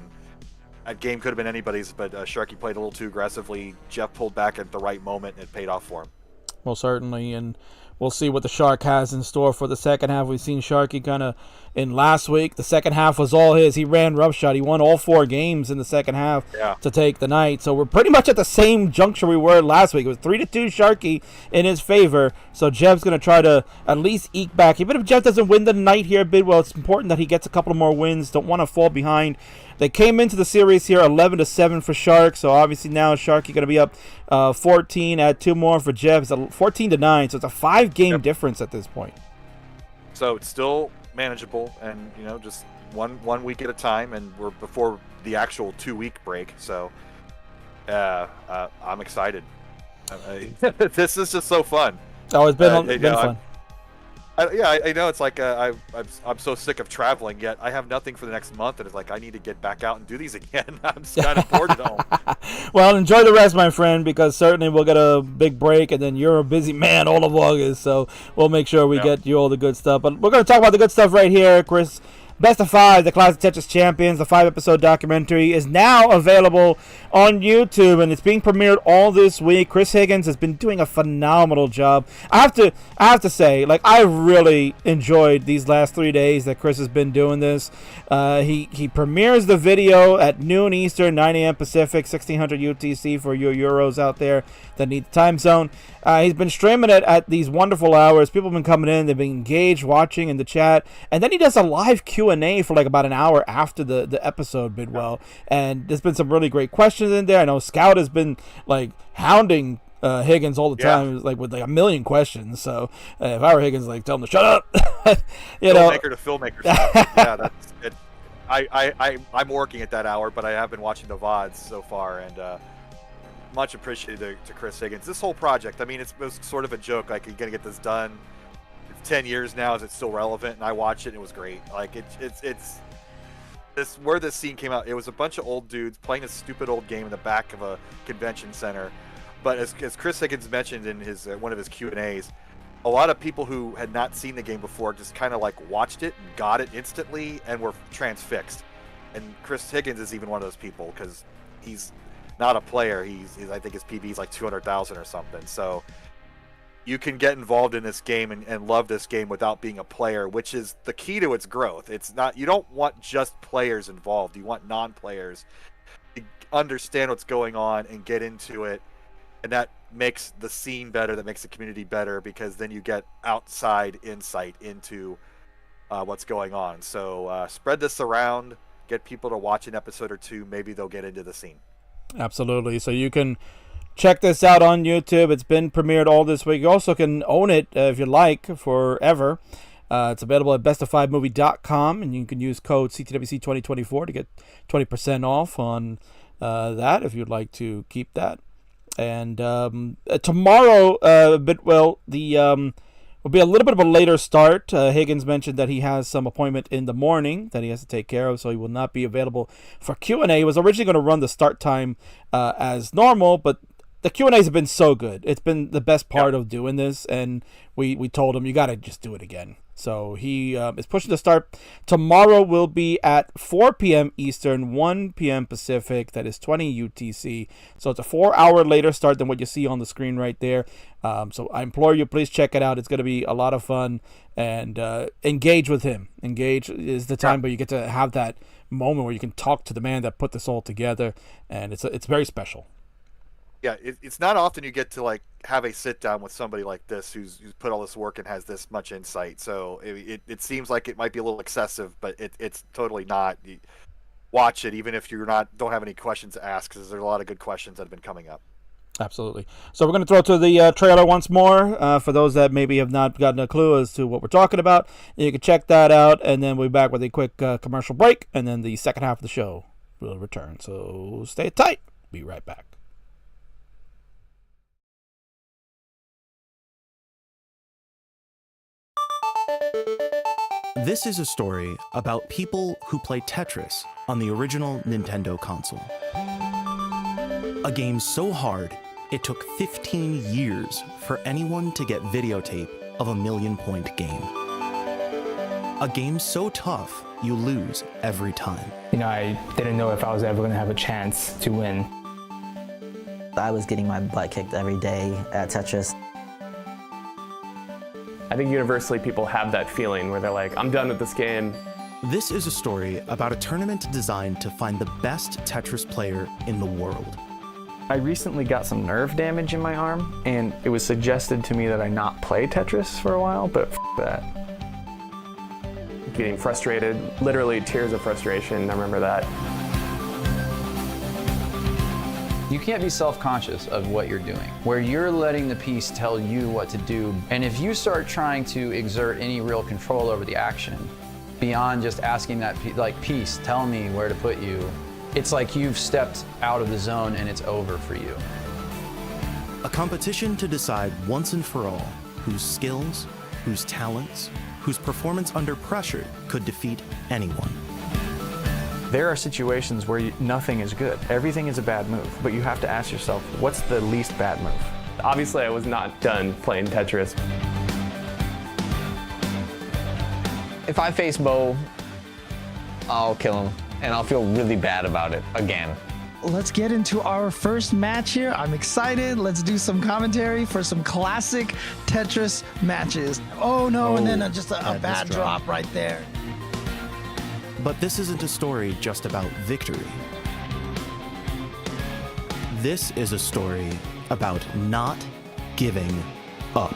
Speaker 2: that game could have been anybody's, but Sharky played a little too aggressively. Jeff pulled back at the right moment, and it paid off for him. Well,
Speaker 1: certainly, and we'll see what the Shark has in store for the second half. We've seen Sharky kind of in last week. The second half was all his. He ran roughshod. He won all 4 games in the second half to take the night. So we're pretty much at the same juncture we were last week. It was 3-2 Sharky in his favor. So Jeff's going to try to at least eke back. Even if Jeff doesn't win the night here, Bidwell, it's important that he gets a couple more wins. Don't want to fall behind. They came into the series here 11-7 for Shark. So obviously now Sharky going to be up 14. Add 2 more for Jeff. It's 14-9. So it's a 5-game difference at this point.
Speaker 2: So it's still manageable, and just one week at a time, and we're before the actual 2-week break. So I'm excited. This is just so fun.
Speaker 1: Oh, it's been fun.
Speaker 2: I know. It's like I'm so sick of traveling, yet I have nothing for the next month, and it's like I need to get back out and do these again. I'm just kind of bored at home.
Speaker 1: Well, enjoy the rest, my friend, because certainly we'll get a big break, and then you're a busy man all of August, so we'll make sure we get you all the good stuff. But we're going to talk about the good stuff right here, Chris. Best of 5, the Classic Tetris Champions, the 5-episode documentary, is now available on YouTube, and it's being premiered all this week. Chris Higgins has been doing a phenomenal job. I have to say, like, I really enjoyed these last 3 days that Chris has been doing this. He premieres the video at noon Eastern, 9 a.m. Pacific, 1600 UTC for your Euros out there that need the time zone. He's been streaming it at these wonderful hours. People have been coming in. They've been engaged, watching in the chat. And then he does a live Q&A for like about an hour after the episode Bidwell. And there's been some really great questions in there. I know Scout has been like hounding Higgins all the time, like with like a million questions. So if I were Higgins, like tell him to shut up.
Speaker 2: Filmmaker to filmmaker stuff. Yeah, that's it. I'm working at that hour, but I have been watching the VODs so far, and much appreciated to Chris Higgins. This whole project, I mean, it was sort of a joke. Like, you're gonna get this done. It's 10 years now. Is it still relevant? And I watched it, and it was great. Like, it's this where this scene came out. It was a bunch of old dudes playing a stupid old game in the back of a convention center. But as Chris Higgins mentioned in his one of his Q&As, a lot of people who had not seen the game before just kind of like watched it and got it instantly and were transfixed. And Chris Higgins is even one of those people because he's not a player. He's I think his PB is like 200,000 or something. So you can get involved in this game and love this game without being a player, which is the key to its growth. It's not, you don't want just players involved. You want non-players to understand what's going on and get into it. And that makes the scene better, that makes the community better, because then you get outside insight into what's going on. So spread this around, get people to watch an episode or two. Maybe they'll get into the scene. Absolutely.
Speaker 1: So you can check this out on YouTube. It's been premiered all this week. You also can own it if you like forever. It's available at bestof5movie.com, and you can use code CTWC2024 to get 20% off on that if you'd like to keep that. And tomorrow, will be a little bit of a later start. Higgins mentioned that he has some appointment in the morning that he has to take care of, so he will not be available for Q&A. He was originally going to run the start time as normal, but the Q&As have been so good. It's been the best part of doing this, and we told him, you got to just do it again. So he is pushing to start. Tomorrow will be at 4 p.m. Eastern, 1 p.m. Pacific. That is 20 UTC. So it's a 4-hour later start than what you see on the screen right there. So I implore you, please check it out. It's going to be a lot of fun. And engage with him. Engage is the time where you get to have that moment where you can talk to the man that put this all together. And it's very special.
Speaker 2: Yeah, it's not often you get to like have a sit down with somebody like this who's put all this work and has this much insight. So it seems like it might be a little excessive, but it's totally not. Watch it, even if don't have any questions to ask, because there's a lot of good questions that have been coming up.
Speaker 1: Absolutely. So we're going to throw to the trailer once more for those that maybe have not gotten a clue as to what we're talking about. You can check that out, and then we'll be back with a quick commercial break, and then the second half of the show will return. So stay tight. Be right back.
Speaker 3: This is a story about people who play Tetris on the original Nintendo console. A game so hard, it took 15 years for anyone to get videotape of a million-point game. A game so tough, you lose every time.
Speaker 4: You know, I didn't know if I was ever going to have a chance to win.
Speaker 5: I was getting my butt kicked every day at Tetris.
Speaker 6: I think universally people have that feeling where they're like, I'm done with this game.
Speaker 3: This is a story about a tournament designed to find the best Tetris player in the world.
Speaker 4: I recently got some nerve damage in my arm, and it was suggested to me that I not play Tetris for a while, but that.
Speaker 6: Getting frustrated, literally tears of frustration, I remember that.
Speaker 7: You can't be self-conscious of what you're doing, where you're letting the piece tell you what to do. And if you start trying to exert any real control over the action, beyond just asking that piece, tell me where to put you, it's like you've stepped out of the zone and it's over for you.
Speaker 3: A competition to decide once and for all whose skills, whose talents, whose performance under pressure could defeat anyone.
Speaker 4: There are situations where nothing is good. Everything is a bad move, but you have to ask yourself, what's the least bad move?
Speaker 6: Obviously, I was not done playing Tetris.
Speaker 8: If I face Bo I'll kill him, and I'll feel really bad about it again.
Speaker 9: Let's get into our first match here. I'm excited. Let's do some commentary for some classic Tetris matches. Oh no, and then just a bad drop right there.
Speaker 3: But this isn't a story just about victory. This is a story about not giving up.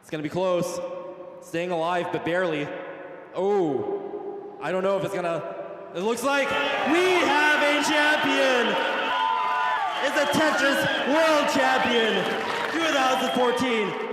Speaker 10: It's gonna be close. Staying alive, but barely. Oh, I don't know if it's gonna. It looks like we have a champion. It's a Tetris World Champion, 2014.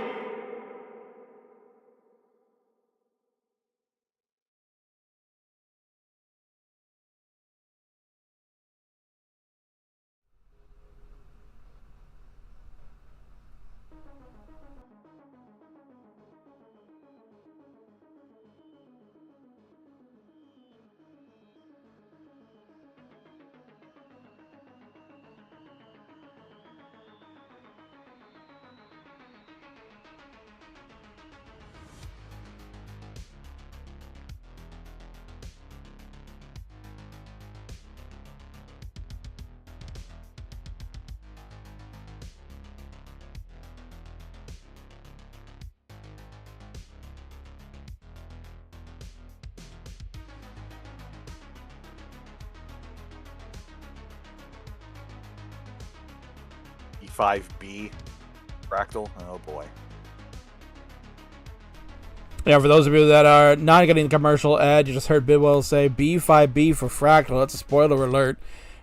Speaker 2: E5B fractal. Oh boy.
Speaker 1: Yeah, for those of you that are not getting the commercial ad, you just heard Bidwell say B5B for fractal. That's a spoiler alert.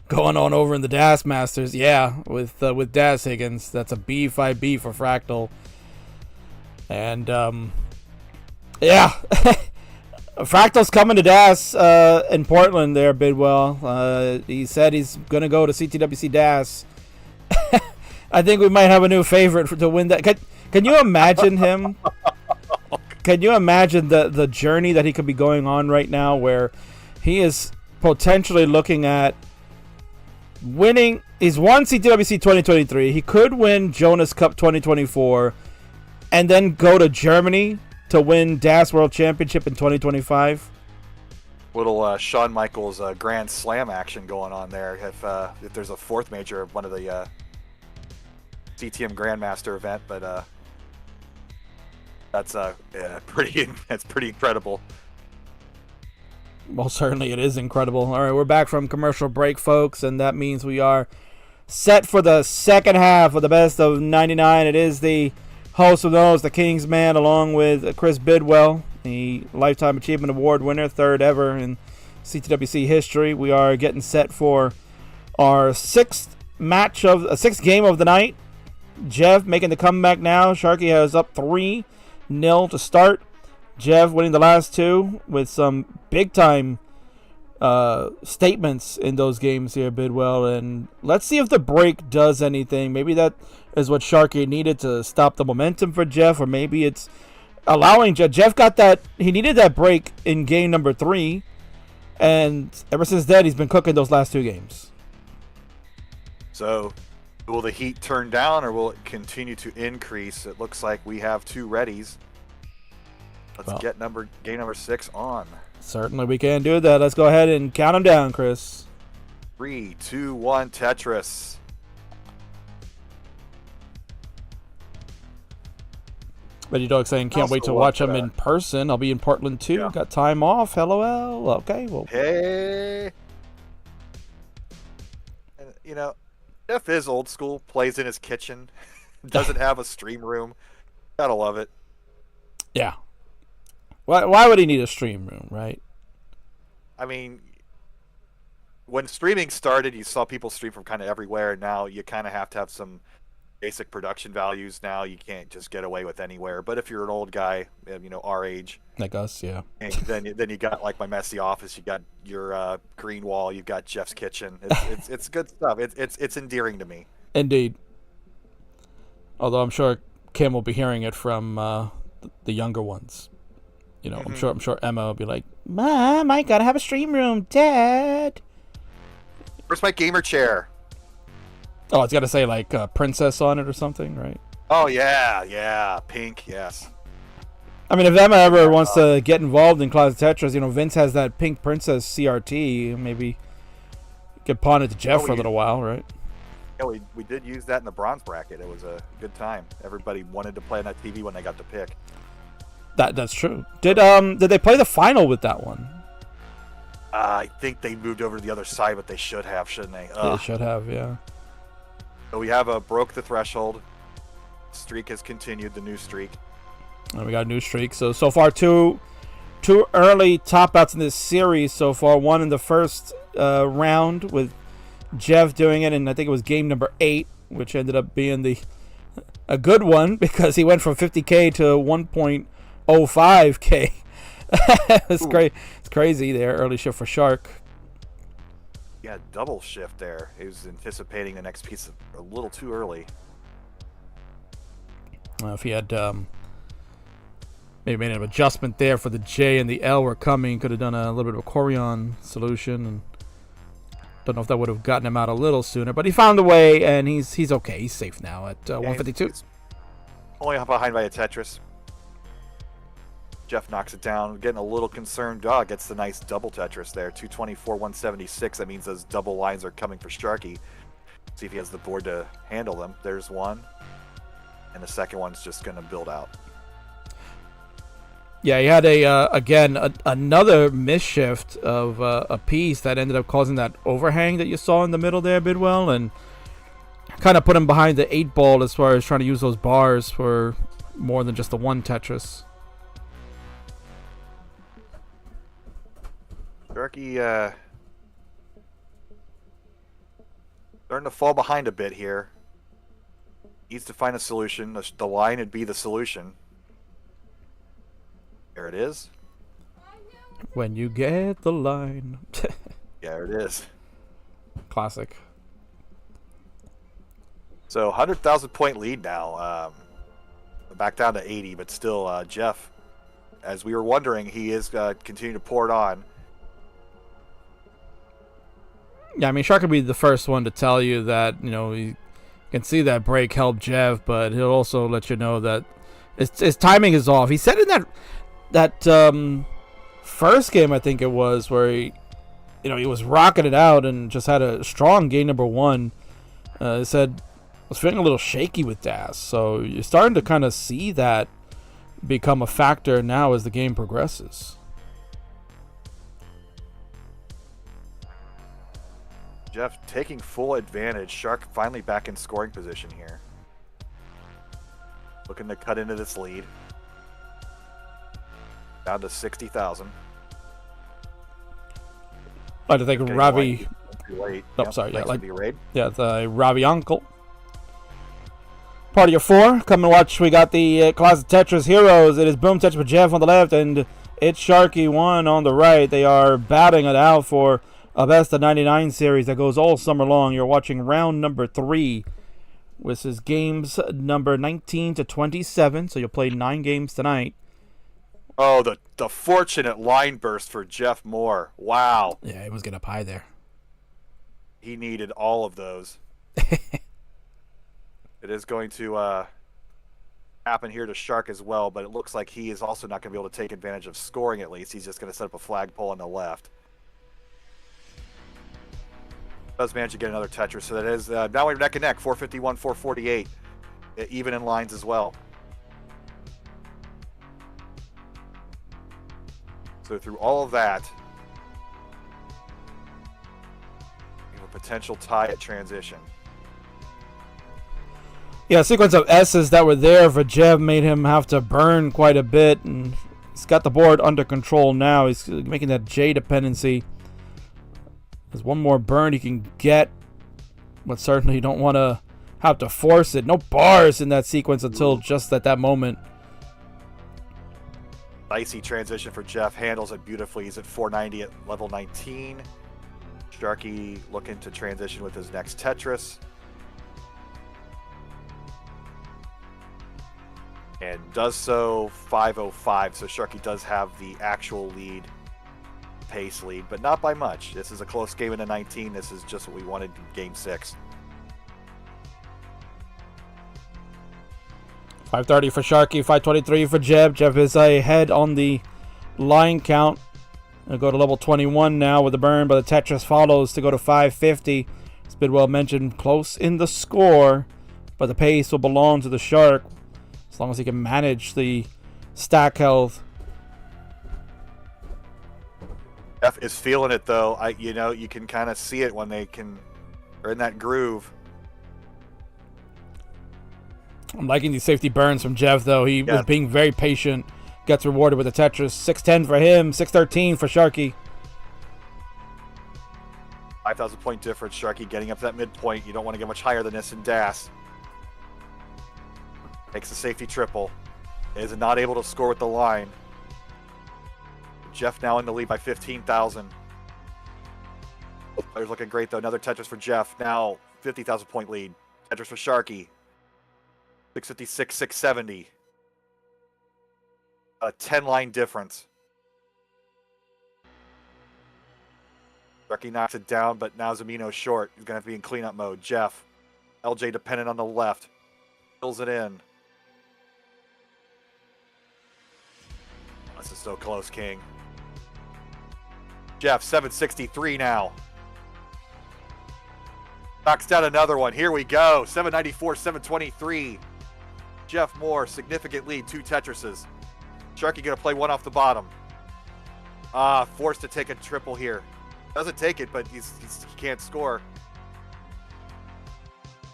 Speaker 1: Going on over in the DAS Masters, yeah, with DAS Higgins, that's a B5B for fractal. And yeah, Fractal's coming to DAS in Portland there, Bidwell. He said he's gonna go to CTWC DAS. I think we might have a new favorite to win that. Can you imagine him? Can you imagine the journey that he could be going on right now, where he is potentially looking at winning? He's won CTWC 2023. He could win Jonas Cup 2024, and then go to Germany to win DAS World Championship in 2025.
Speaker 2: Little Shawn Michaels Grand Slam action going on there. If there's a fourth major of one of the CTM Grandmaster event, but that's pretty incredible.
Speaker 1: Well, certainly it is incredible. All right, we're back from commercial break, folks, and that means we are set for the second half of the Best of 99. It is the host of those, the Kingsman, along with Chris Bidwell, the Lifetime Achievement Award winner, third ever in CTWC history. We are getting set for our sixth game of the night. Jeff making the comeback now. Sharky has up 3-0 to start. Jeff winning the last two with some big-time statements in those games here, Bidwell. And let's see if the break does anything. Maybe that is what Sharky needed to stop the momentum for Jeff, or maybe it's allowing Jeff got that. He needed that break in game number 3, and ever since then, he's been cooking those last two games.
Speaker 2: So, will the heat turn down, or will it continue to increase? It looks like we have two readies. Let's get game number 6 on.
Speaker 1: Certainly we can do that. Let's go ahead and count them down, Chris.
Speaker 2: 3, 2, 1, Tetris.
Speaker 1: But you dog saying can't wait to watch them in person. I'll be in Portland too. Yeah. Got time off. LOL. Okay. Well.
Speaker 2: Hey. And, you know, Jeff is old school. Plays in his kitchen. Doesn't have a stream room. Gotta love it.
Speaker 1: Yeah. Why would he need a stream room, right?
Speaker 2: I mean, when streaming started, you saw people stream from kind of everywhere. Now you kind of have to have some basic production values. Now you can't just get away with anywhere. But if you're an old guy, you know, our age,
Speaker 1: like us, yeah.
Speaker 2: And then you got like my messy office. You got your green wall. You got Jeff's kitchen. It's good stuff. It's endearing to me.
Speaker 1: Indeed. Although I'm sure Kim will be hearing it from the younger ones. You know, I'm sure Emma will be like, Mom, I gotta have a stream room, Dad.
Speaker 2: Where's my gamer chair?
Speaker 1: Oh, it's gotta say like princess on it or something, right?
Speaker 2: Oh yeah, pink, yes.
Speaker 1: I mean, if Emma ever wants to get involved in Closet Tetris, you know, Vince has that pink princess CRT. Maybe could pawn it to Jeff for a little while, right?
Speaker 2: Yeah, we did use that in the bronze bracket. It was a good time. Everybody wanted to play on that TV when they got to pick.
Speaker 1: That's true. Did they play the final with that one?
Speaker 2: I think they moved over to the other side, but they should have, shouldn't they?
Speaker 1: They should have, yeah.
Speaker 2: So we have broke the threshold. Streak has continued, the new streak.
Speaker 1: And we got a new streak. So far, two early top outs in this series so far. One in the first round with Jeff doing it, and I think it was game number 8, which ended up being a good one because he went from 50K to 1.05K. It's great. It's crazy there. Early shift for Shark.
Speaker 2: Yeah, double shift there. He was anticipating the next piece a little too early.
Speaker 1: If he had maybe made an adjustment there for the J and the L were coming, could have done a little bit of a Corian solution, and don't know if that would have gotten him out a little sooner. But he found a way, and he's okay. He's safe now at 152.
Speaker 2: He's only behind by a Tetris. Jeff knocks it down, getting a little concerned. Gets the nice double Tetris there. 224, 176. That means those double lines are coming for Sharky. See if he has the board to handle them. There's one. And the second one's just going to build out.
Speaker 1: Yeah, he had another misshift of a piece that ended up causing that overhang that you saw in the middle there, Bidwell, and kind of put him behind the 8 ball as far as trying to use those bars for more than just the one Tetris.
Speaker 2: Sharky starting to fall behind a bit here. Needs to find a solution. The line would be the solution. There it is.
Speaker 1: When you get the line.
Speaker 2: Yeah, there it is.
Speaker 1: Classic.
Speaker 2: So 100,000 point lead now. Back down to 80, but still Jeff, as we were wondering, he is continuing to pour it on.
Speaker 1: Yeah, I mean, Shark could be the first one to tell you that, you know, he can see that break helped Jeff, but he'll also let you know that his timing is off. He said in that first game, I think it was, where he was rocking it out and just had a strong game number 1. He said was feeling a little shaky with Das, so you're starting to kind of see that become a factor now as the game progresses.
Speaker 2: Jeff taking full advantage. Shark finally back in scoring position here. Looking to cut into this lead. Down to 60,000.
Speaker 1: I'd like to thank Ravi.
Speaker 2: Oh,
Speaker 1: sorry. Yeah,
Speaker 2: like the raid.
Speaker 1: Yeah, the Ravi Uncle. Part of your 4. Come and watch. We got the Closet Tetris Heroes. It is Boom Tetris with Jeff on the left, and it's Sharky 1 on the right. They are battling it out for a best of 99 series that goes all summer long. You're watching round number 3. This is games number 19 to 27. So you'll play 9 games tonight.
Speaker 2: Oh, the fortunate line burst for Jeff Moore. Wow.
Speaker 1: Yeah, he was getting up high there.
Speaker 2: He needed all of those. It is going to happen here to Shark as well, but it looks like he is also not going to be able to take advantage of scoring at least. He's just going to set up a flagpole on the left. Does manage to get another Tetris, so that is now we're neck and neck, 451, 448, even in lines as well. So through all of that, we have a potential tie at transition.
Speaker 1: Yeah, a sequence of S's that were there for Jeff made him have to burn quite a bit, and he's got the board under control now. He's making that J dependency. There's one more burn he can get, but certainly you don't want to have to force it. No bars in that sequence until just at that moment.
Speaker 2: Dicey transition for Jeff. Handles it beautifully. He's at 490 at level 19. Sharky looking to transition with his next Tetris. and does so 5:05. So Sharky does have the actual lead, pace lead, but not by much. This is a close game in a 19. This is just what we wanted in Game 6.
Speaker 1: 5:30 for Sharky, 5:23 for Jeb. Jeb is ahead on the line count. I'll go to level 21 now with the burn, but the Tetris follows to go to 550. As Bidwell mentioned, close in the score, but the pace will belong to the Shark as long as he can manage the stack health.
Speaker 2: Jeff is feeling it though. You can kind of see it when they're in that groove.
Speaker 1: I'm liking these safety burns from Jeff, though. He was being very patient. Gets rewarded with a Tetris. 610 for him. 613 for Sharky.
Speaker 2: 5,000 point difference. Sharky getting up to that midpoint. You don't want to get much higher than this in DAS. Makes a safety triple. Is not able to score with the line. Jeff now in the lead by 15,000. Players looking great, though. Another Tetris for Jeff. Now 50,000 point lead. Tetris for Sharky. 656, 670. A 10-line difference. Sharky knocks it down, but now Zamino's short. He's going to have to be in cleanup mode. Jeff. LJ dependent on the left. Fills it in. This is so close, King. Jeff, 763 now. Knocks down another one. Here we go. 794, 723. Jeff Moore, significant lead, 2 Tetrises. Sharky going to play one off the bottom. Forced to take a triple here. Doesn't take it, but he can't score.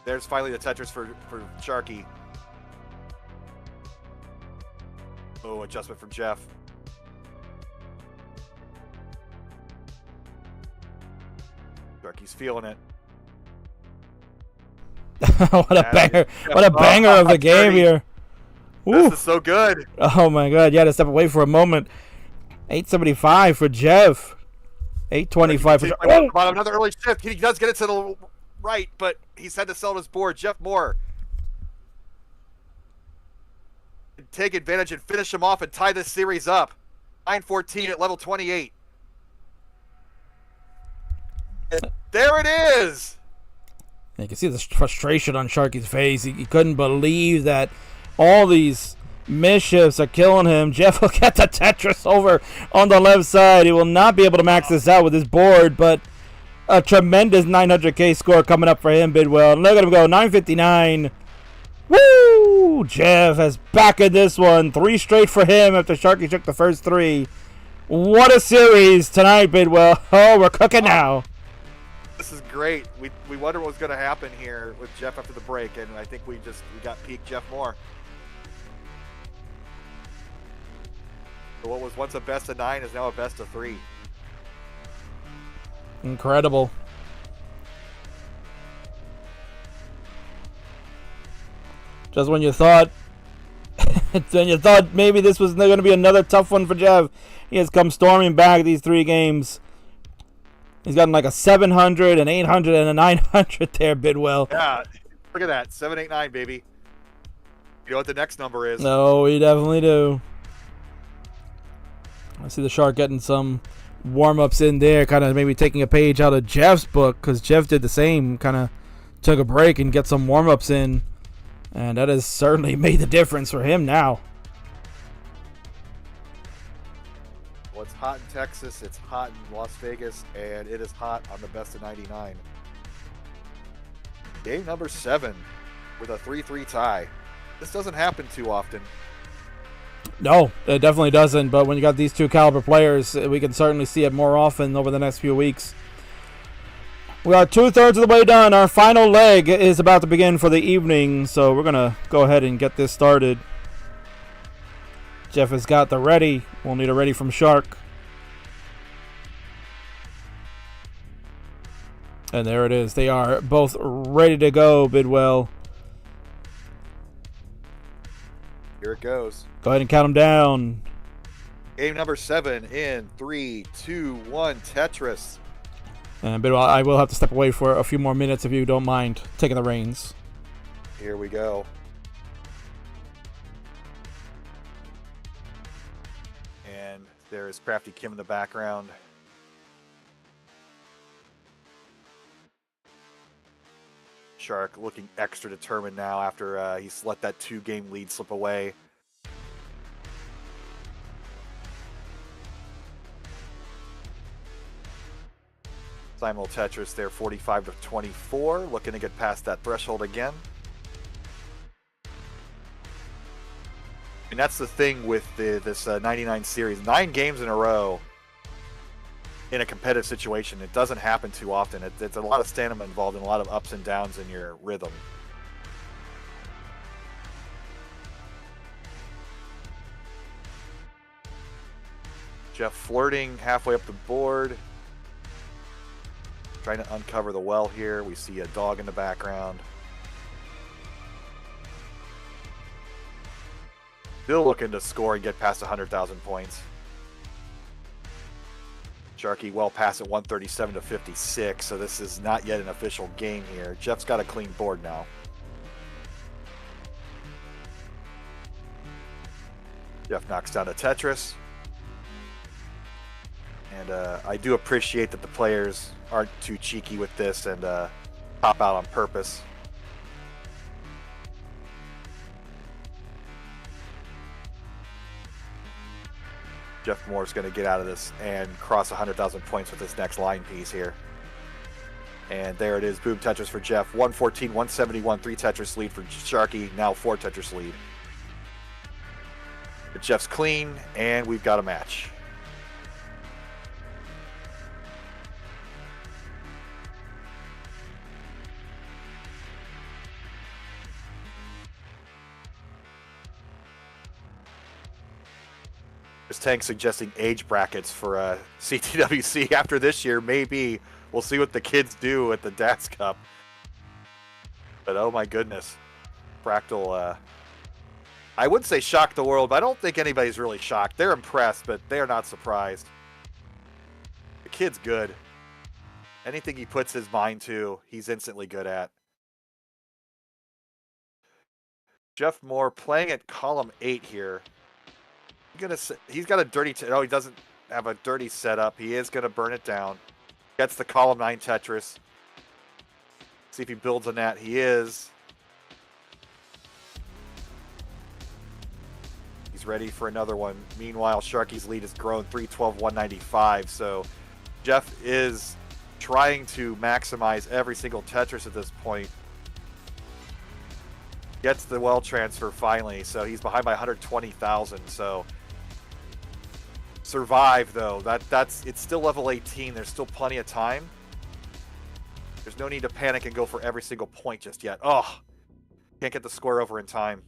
Speaker 2: There's finally the Tetris for Sharky. Oh, adjustment for Jeff. Sharky's feeling it.
Speaker 1: What a banger. What a banger of the game here. Woo.
Speaker 2: This is so good.
Speaker 1: Oh my god, you had to step away for a moment. 875 for Jeff. 825 for
Speaker 2: Another early shift. He does get it to the right, but he's had to sell his board. Jeff Moore. Take advantage and finish him off and tie this series up. 9-14 at level 28. And there it is.
Speaker 1: You can see the frustration on Sharky's face. He couldn't believe that all these mischiefs are killing him. Jeff will get the Tetris over on the left side. He will not be able to max this out with his board, but a tremendous 900k score coming up for him, Bidwell. Look at him go, 959. Woo! Jeff has back in this one. 3 straight for him after Sharky took the first 3. What a series tonight, Bidwell. Oh, we're cooking now.
Speaker 2: This is great. We wonder what was going to happen here with Jeff after the break, and I think we got peak Jeff Moore. So what was once a best of 9 is now a best of 3.
Speaker 1: Incredible. Just when you thought maybe this was going to be another tough one for Jeff, he has come storming back these 3 games. He's gotten like a 700, an 800, and a 900 there, Bidwell.
Speaker 2: Yeah, look at that. 789, baby. You know what the next number is?
Speaker 1: No, we definitely do. I see the Shark getting some warm-ups in there, kind of maybe taking a page out of Jeff's book, because Jeff did the same, kind of took a break and get some warm-ups in, and that has certainly made the difference for him now.
Speaker 2: Well, it's hot in Texas, it's hot in Las Vegas, and it is hot on the best of 99. Game number 7 with a 3-3 tie. This doesn't happen too often.
Speaker 1: No, it definitely doesn't, but when you got these 2 caliber players, we can certainly see it more often over the next few weeks. We are 2/3 of the way done. Our final leg is about to begin for the evening, so we're going to go ahead and get this started. Jeff has got the ready. We'll need a ready from Shark. And there it is. They are both ready to go, Bidwell.
Speaker 2: Here it goes.
Speaker 1: Go ahead and count them down.
Speaker 2: Game number 7 in 3, 2, 1, Tetris.
Speaker 1: And Bidwell, I will have to step away for a few more minutes if you don't mind taking the reins.
Speaker 2: Here we go. There is Crafty Kim in the background. Shark looking extra determined now after he's let that 2-game lead slip away. Simul Tetris there, 45-24, looking to get past that threshold again. And that's the thing with this 99 series. 9 games in a row in a competitive situation. It doesn't happen too often. It's a lot of stamina involved and a lot of ups and downs in your rhythm. Jeff flirting halfway up the board. Trying to uncover the well here. We see a dog in the background. Still looking to score and get past 100,000 points. Sharky well past at 137-56, so this is not yet an official game here. Jeff's got a clean board now. Jeff knocks down a Tetris. And I do appreciate that the players aren't too cheeky with this and pop out on purpose. Jeff Moore's going to get out of this and cross 100,000 points with this next line piece here. And there it is, boom Tetris for Jeff. 114, 171, 3 Tetris lead for Sharky, now 4 Tetris lead. But Jeff's clean, and we've got a match. Tank suggesting age brackets for CTWC after this year. Maybe we'll see what the kids do at the DATS Cup. But oh my goodness, Fractal. I would say shocked the world, but I don't think anybody's really shocked. They're impressed, but they are not surprised. The kid's good. Anything he puts his mind to, he's instantly good at. Jeff Moore playing at column 8 here. He's got a dirty... he doesn't have a dirty setup. He is going to burn it down. Gets the column 9 Tetris. See if he builds on that. He is. He's ready for another one. Meanwhile, Sharky's lead has grown 312-195. So Jeff is trying to maximize every single Tetris at this point. Gets the well transfer finally. So he's behind by 120,000. So... survive though. It's still level 18. There's still plenty of time. There's no need to panic and go for every single point just yet. Oh, can't get the score over in time.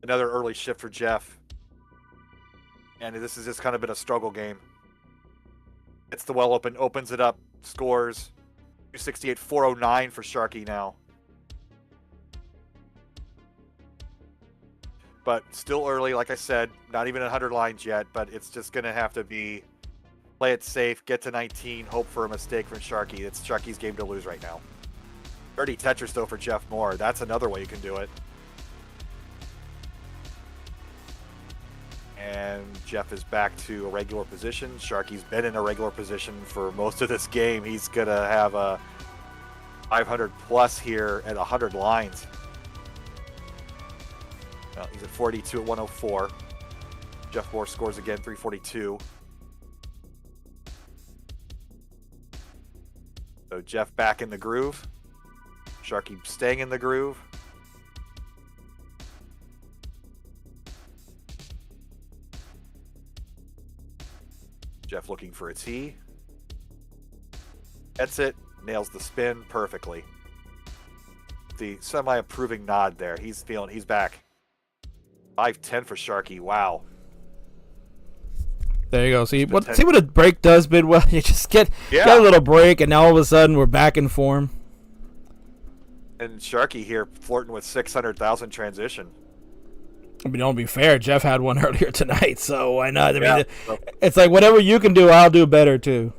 Speaker 2: Another early shift for Jeff. And this has just kind of been a struggle game. Gets the well open, opens it up, scores. 268-409 for Sharky now. But still early, like I said, not even 100 lines yet, but it's just going to have to be play it safe, get to 19, hope for a mistake from Sharky. It's Sharky's game to lose right now. 30 Tetris, though, for Jeff Moore. That's another way you can do it. And Jeff is back to a regular position. Sharky's been in a regular position for most of this game. He's going to have a 500 plus here at 100 lines. He's at 42 at 104. Jeff Moore scores again, 342. So Jeff back in the groove. Sharky staying in the groove. Jeff looking for a tee. Gets it. Nails the spin perfectly. The semi-approving nod there. He's back. 5-10 for Sharky. Wow.
Speaker 1: There you go. See what a break does, Bidwell. You just get a little break, and now all of a sudden we're back in form.
Speaker 2: And Sharky here flirting with 600,000 transition.
Speaker 1: I mean, don't be fair. Jeff had one earlier tonight, so why not? I mean, it's like whatever you can do, I'll do better too.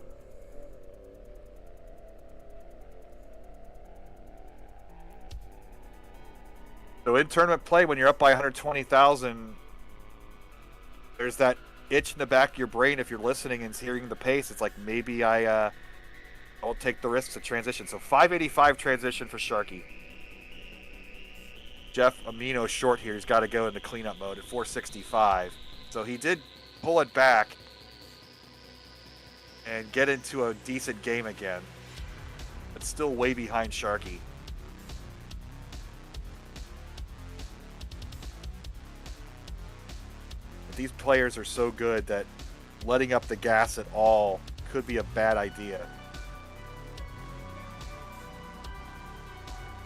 Speaker 2: So in tournament play, when you're up by 120,000, there's that itch in the back of your brain if you're listening and hearing the pace. It's like maybe I'll take the risks of transition. So 585 transition for Sharky. Jeff Amino short here. He's got to go into cleanup mode at 465. So he did pull it back and get into a decent game again. But still way behind Sharky. But these players are so good that letting up the gas at all could be a bad idea.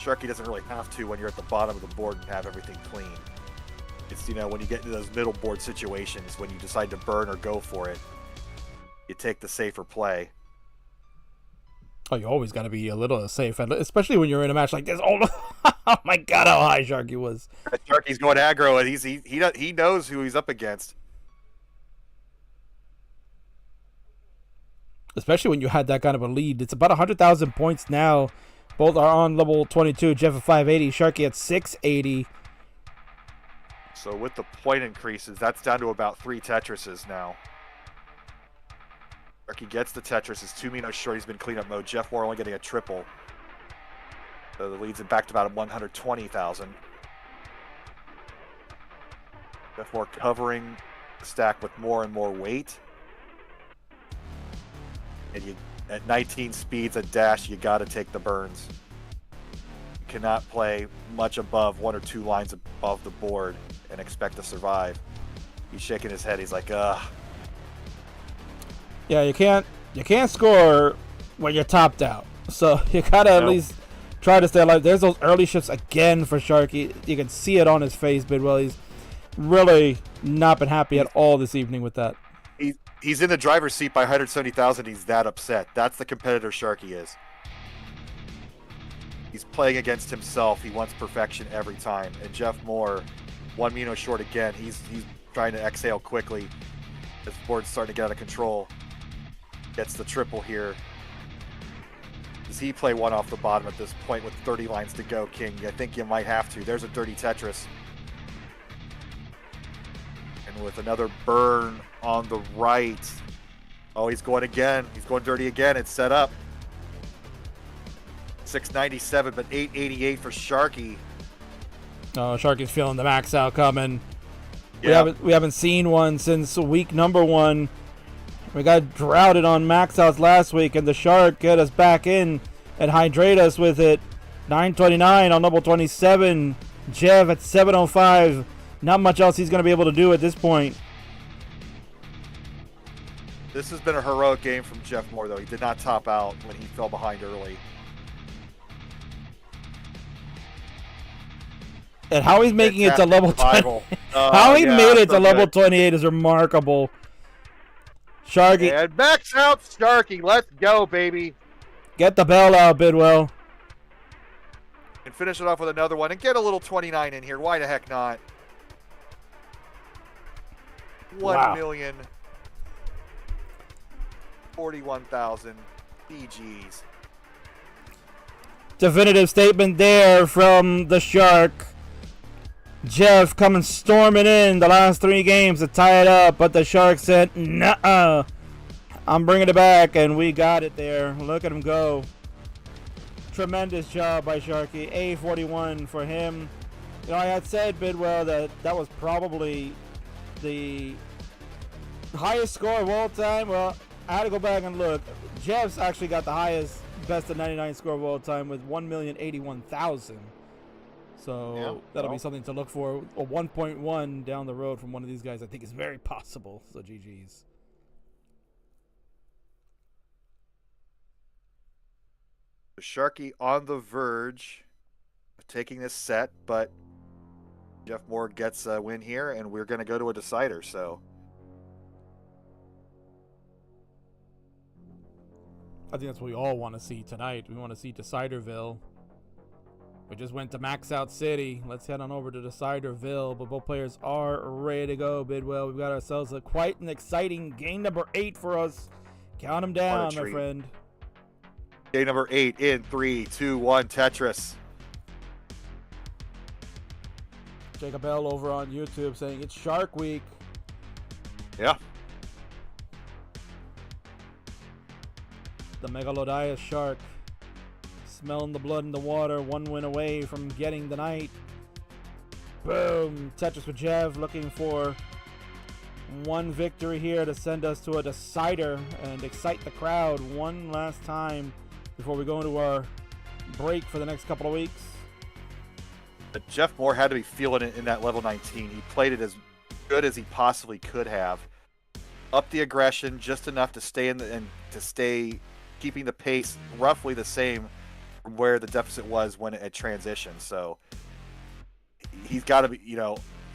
Speaker 2: Sharky doesn't really have to when you're at the bottom of the board and have everything clean. It's, you know, when you get into those middle board situations, when you decide to burn or go for it, you take the safer play.
Speaker 1: Oh, you always got to be a little safe, and especially when you're in a match like this. Oh, oh my God, how high Sharky was!
Speaker 2: Sharky's going aggro, and he knows who he's up against.
Speaker 1: Especially when you had that kind of a lead. It's about 100,000 points now. Both are on level 22. Jeff at 580, Sharky at 680.
Speaker 2: So with the point increases, that's down to about 3 Tetrises now. Sharky gets the Tetris. His 2 Minos short. He's been cleanup mode. Jeff Moore only getting a triple. So the lead's back to about 120,000. Jeff Moore covering the stack with more and more weight. And you, at 19 speeds a dash, you got to take the burns. You cannot play much above 1 or 2 lines above the board and expect to survive. He's shaking his head. He's like, ugh.
Speaker 1: Yeah, you can't score when you're topped out. So you gotta at least try to stay alive. There's those early shifts again for Sharky. You can see it on his face, Bidwell. He's really not been happy at all this evening with that.
Speaker 2: He's in the driver's seat by 170,000. He's that upset. That's the competitor Sharky is. He's playing against himself. He wants perfection every time. And Jeff Moore, 1 Mino short again. He's trying to exhale quickly. This board's starting to get out of control. Gets the triple here. Does he play one off the bottom at this point with 30 lines to go, King? I think you might have to. There's a dirty Tetris. And with another burn on the right. Oh, he's going again. He's going dirty again. It's set up. 697, but 888 for Sharky.
Speaker 1: Oh, Sharky's feeling the max out coming.
Speaker 2: Yeah.
Speaker 1: We haven't seen one since week number 1. We got droughted on max outs last week, and the Shark get us back in and hydrate us with it. 929 on level 27. Jeff at 705. Not much else he's going to be able to do at this point.
Speaker 2: This has been a heroic game from Jeff Moore, though. He did not top out when he fell behind early.
Speaker 1: And how he's making it to level 20.
Speaker 2: How
Speaker 1: he made it to level 28 is remarkable. Sharky.
Speaker 2: And max out Sharky. Let's go, baby.
Speaker 1: Get the bell out, Bidwell.
Speaker 2: And finish it off with another one. And get a little 29 in here. Why the heck not? 1,041,000 BGs.
Speaker 1: Definitive statement there from the Shark. Jeff coming storming in the last 3 games to tie it up, but the Shark said, "Nuh-uh, I'm bringing it back," and we got it there. Look at him go. Tremendous job by Sharky. A41 for him. You know, I had said, Bidwell, that was probably the highest score of all time. Well, I had to go back and look. Jeff's actually got the highest best of 99 score of all time with 1,081,000. So
Speaker 2: Yeah,
Speaker 1: that'll be something to look for. A 1.1 down the road from one of these guys, I think, is very possible. So GG's.
Speaker 2: Sharky on the verge of taking this set, but Jeff Moore gets a win here, and we're going to go to a decider. So
Speaker 1: I think that's what we all want to see tonight. We want to see Deciderville. We just went to Max Out City. Let's head on over to Deciderville. But both players are ready to go, Bidwell. We've got ourselves quite an exciting game number 8 for us. Count them down, my friend.
Speaker 2: Game number 8 in 3, 2, 1, Tetris.
Speaker 1: Jacob Bell over on YouTube saying it's Shark Week.
Speaker 2: Yeah.
Speaker 1: the Megalodias shark. Smelling the blood in the water, one win away from getting the night. Boom! Tetris with Jev looking for one victory here to send us to a decider and excite the crowd one last time before we go into our break for the next couple of weeks.
Speaker 2: But Jeff Moore had to be feeling it in that level 19. He played it as good as he possibly could have. Up the aggression just enough to stay keeping the pace roughly the same from where the deficit was when it transitioned. So he's got to be,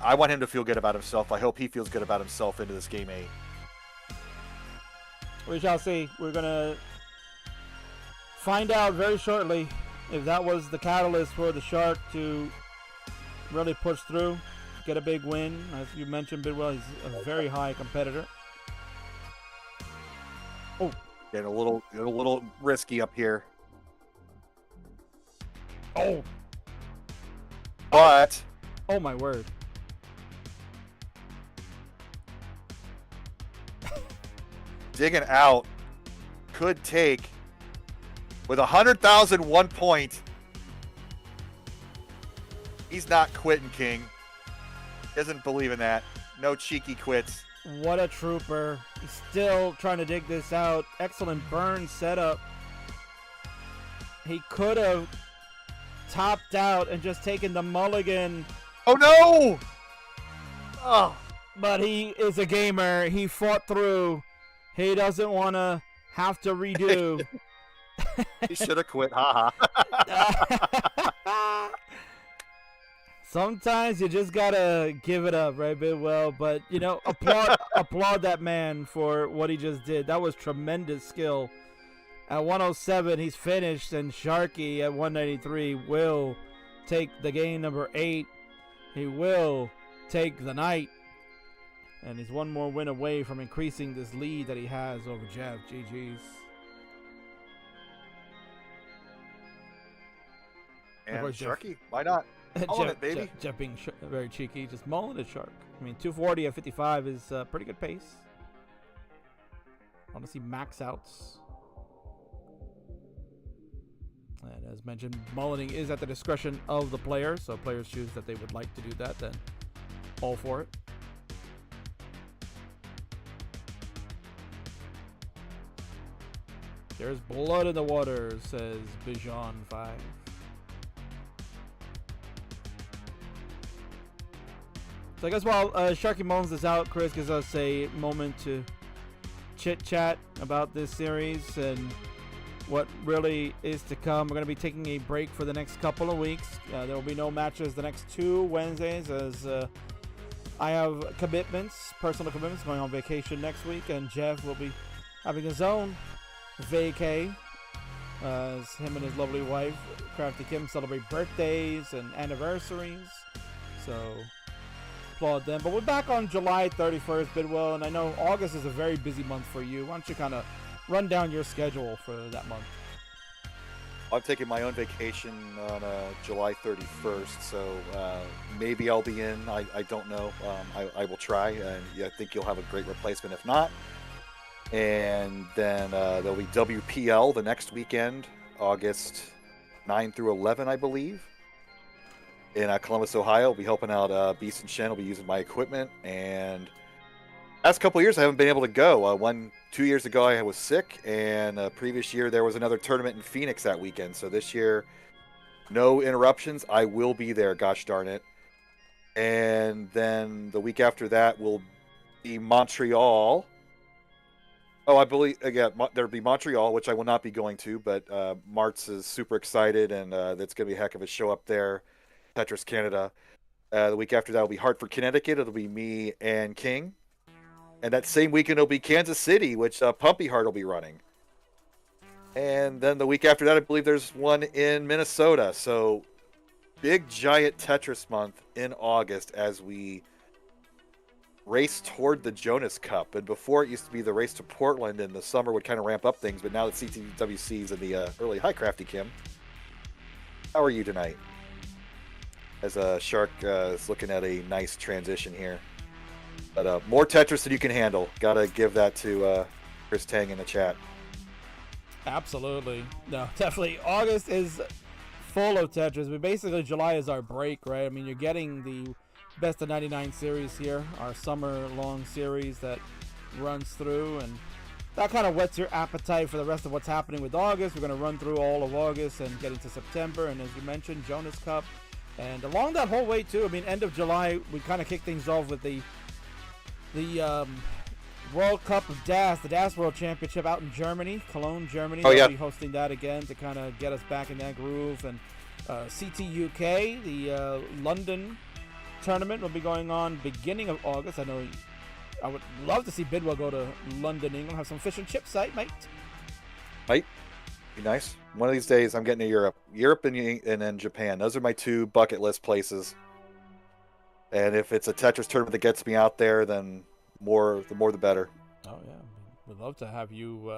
Speaker 2: I want him to feel good about himself. I hope he feels good about himself into this game 8.
Speaker 1: We shall see. We're going to find out very shortly if that was the catalyst for the Shark to really push through, get a big win. As you mentioned, Bidwell, he's a very high competitor. Oh,
Speaker 2: getting a little risky up here.
Speaker 1: Oh,
Speaker 2: but
Speaker 1: oh my word!
Speaker 2: Digging out could take with 100,001 point. He's not quitting, King. Doesn't believe in that. No cheeky quits.
Speaker 1: What a trooper. He's still trying to dig this out. Excellent burn setup. He could have topped out and just taken the mulligan.
Speaker 2: Oh no! Oh.
Speaker 1: But he is a gamer. He fought through. He doesn't want to have to redo.
Speaker 2: He should have quit. Haha.
Speaker 1: Sometimes you just gotta give it up, right, Bidwell? But applaud that man for what he just did. That was tremendous skill. At 107, he's finished, and Sharky at 193 will take the game number 8. He will take the night, and he's one more win away from increasing this lead that he has over Jeff. GG's.
Speaker 2: And Sharky, why not? Mulling it, baby.
Speaker 1: Jeff being very cheeky, just mulling it, Shark. I mean, 240 at 55 is a pretty good pace. I want to see max outs. And as mentioned, mulleting is at the discretion of the player, so if players choose that they would like to do that, then all for it. There's blood in the water, says Bijan 5. So I guess while Sharky mullins this out, Chris gives us a moment to chit-chat about this series and what really is to come. We're going to be taking a break for the next couple of weeks. There will be no matches the next 2 Wednesdays as I have personal commitments, going on vacation next week, and Jeff will be having his own vacay as him and his lovely wife, Crafty Kim, celebrate birthdays and anniversaries. So applaud them. But we're back on July 31st, Bidwell, and I know August is a very busy month for you. Why don't you kind of run down your schedule for that month?
Speaker 2: I'm taking my own vacation on July 31st, so maybe I'll be in. I don't know. I will try, and I think you'll have a great replacement if not. And then there'll be WPL the next weekend, August 9 through 11, I believe. In Columbus, Ohio, I'll be helping out Beast and Shen. I'll be using my equipment. And last couple of years, I haven't been able to go. 2 years ago, I was sick. And previous year, there was another tournament in Phoenix that weekend. So this year, no interruptions. I will be there, gosh darn it. And then the week after that will be Montreal. Oh, I believe, again, there'll be Montreal, which I will not be going to. But Martz is super excited, and that's going to be a heck of a show up there. Tetris Canada. The week after that will be Hartford, Connecticut. It'll be me and King. And that same weekend it'll be Kansas City, which Pumpy Heart will be running. And then the week after that, I believe there's one in Minnesota. So big giant Tetris month in August as we race toward the Jonas Cup. And before it used to be the race to Portland, and the summer would kind of ramp up things. But now that CTWC's in the early high, Crafty Kim. How are you tonight? As Shark is looking at a nice transition here. But more Tetris than you can handle. Gotta give that to Chris Tang in the chat.
Speaker 1: Absolutely. No, definitely. August is full of Tetris. But basically, July is our break, right? I mean, you're getting the Best of 99 series here, our summer-long series that runs through, and that kind of whets your appetite for the rest of what's happening with August. We're going to run through all of August and get into September, and as you mentioned, Jonas Cup. And along that whole way, too, I mean, end of July, we kind of kick things off with the World Cup of DAS, the DAS World Championship out in Germany, Cologne, Germany. They'll be hosting that again to kind of get us back in that groove. And CT UK, the London tournament, will be going on beginning of August. I know I would love to see Bidwell go to London, England, have some fish and chips site, mate.
Speaker 2: Might be nice. One of these days, I'm getting to Europe and then Japan. Those are my 2 bucket list places. And if it's a Tetris tournament that gets me out there, then the more the better.
Speaker 1: Oh yeah, we'd love to have you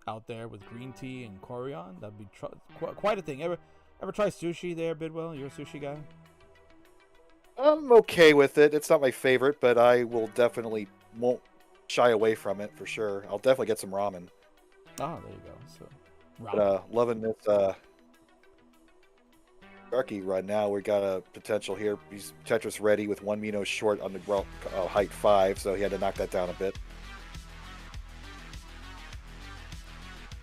Speaker 1: out there with green tea and Corian. That'd be quite a thing. Ever try sushi there, Bidwell? You're a sushi guy.
Speaker 2: I'm okay with it. It's not my favorite, but I will definitely won't shy away from it for sure. I'll definitely get some ramen.
Speaker 1: Oh, there you go. So,
Speaker 2: but, loving this Sharky right now. We got a potential here. He's Tetris ready with 1 Mino short on the height 5, so he had to knock that down a bit.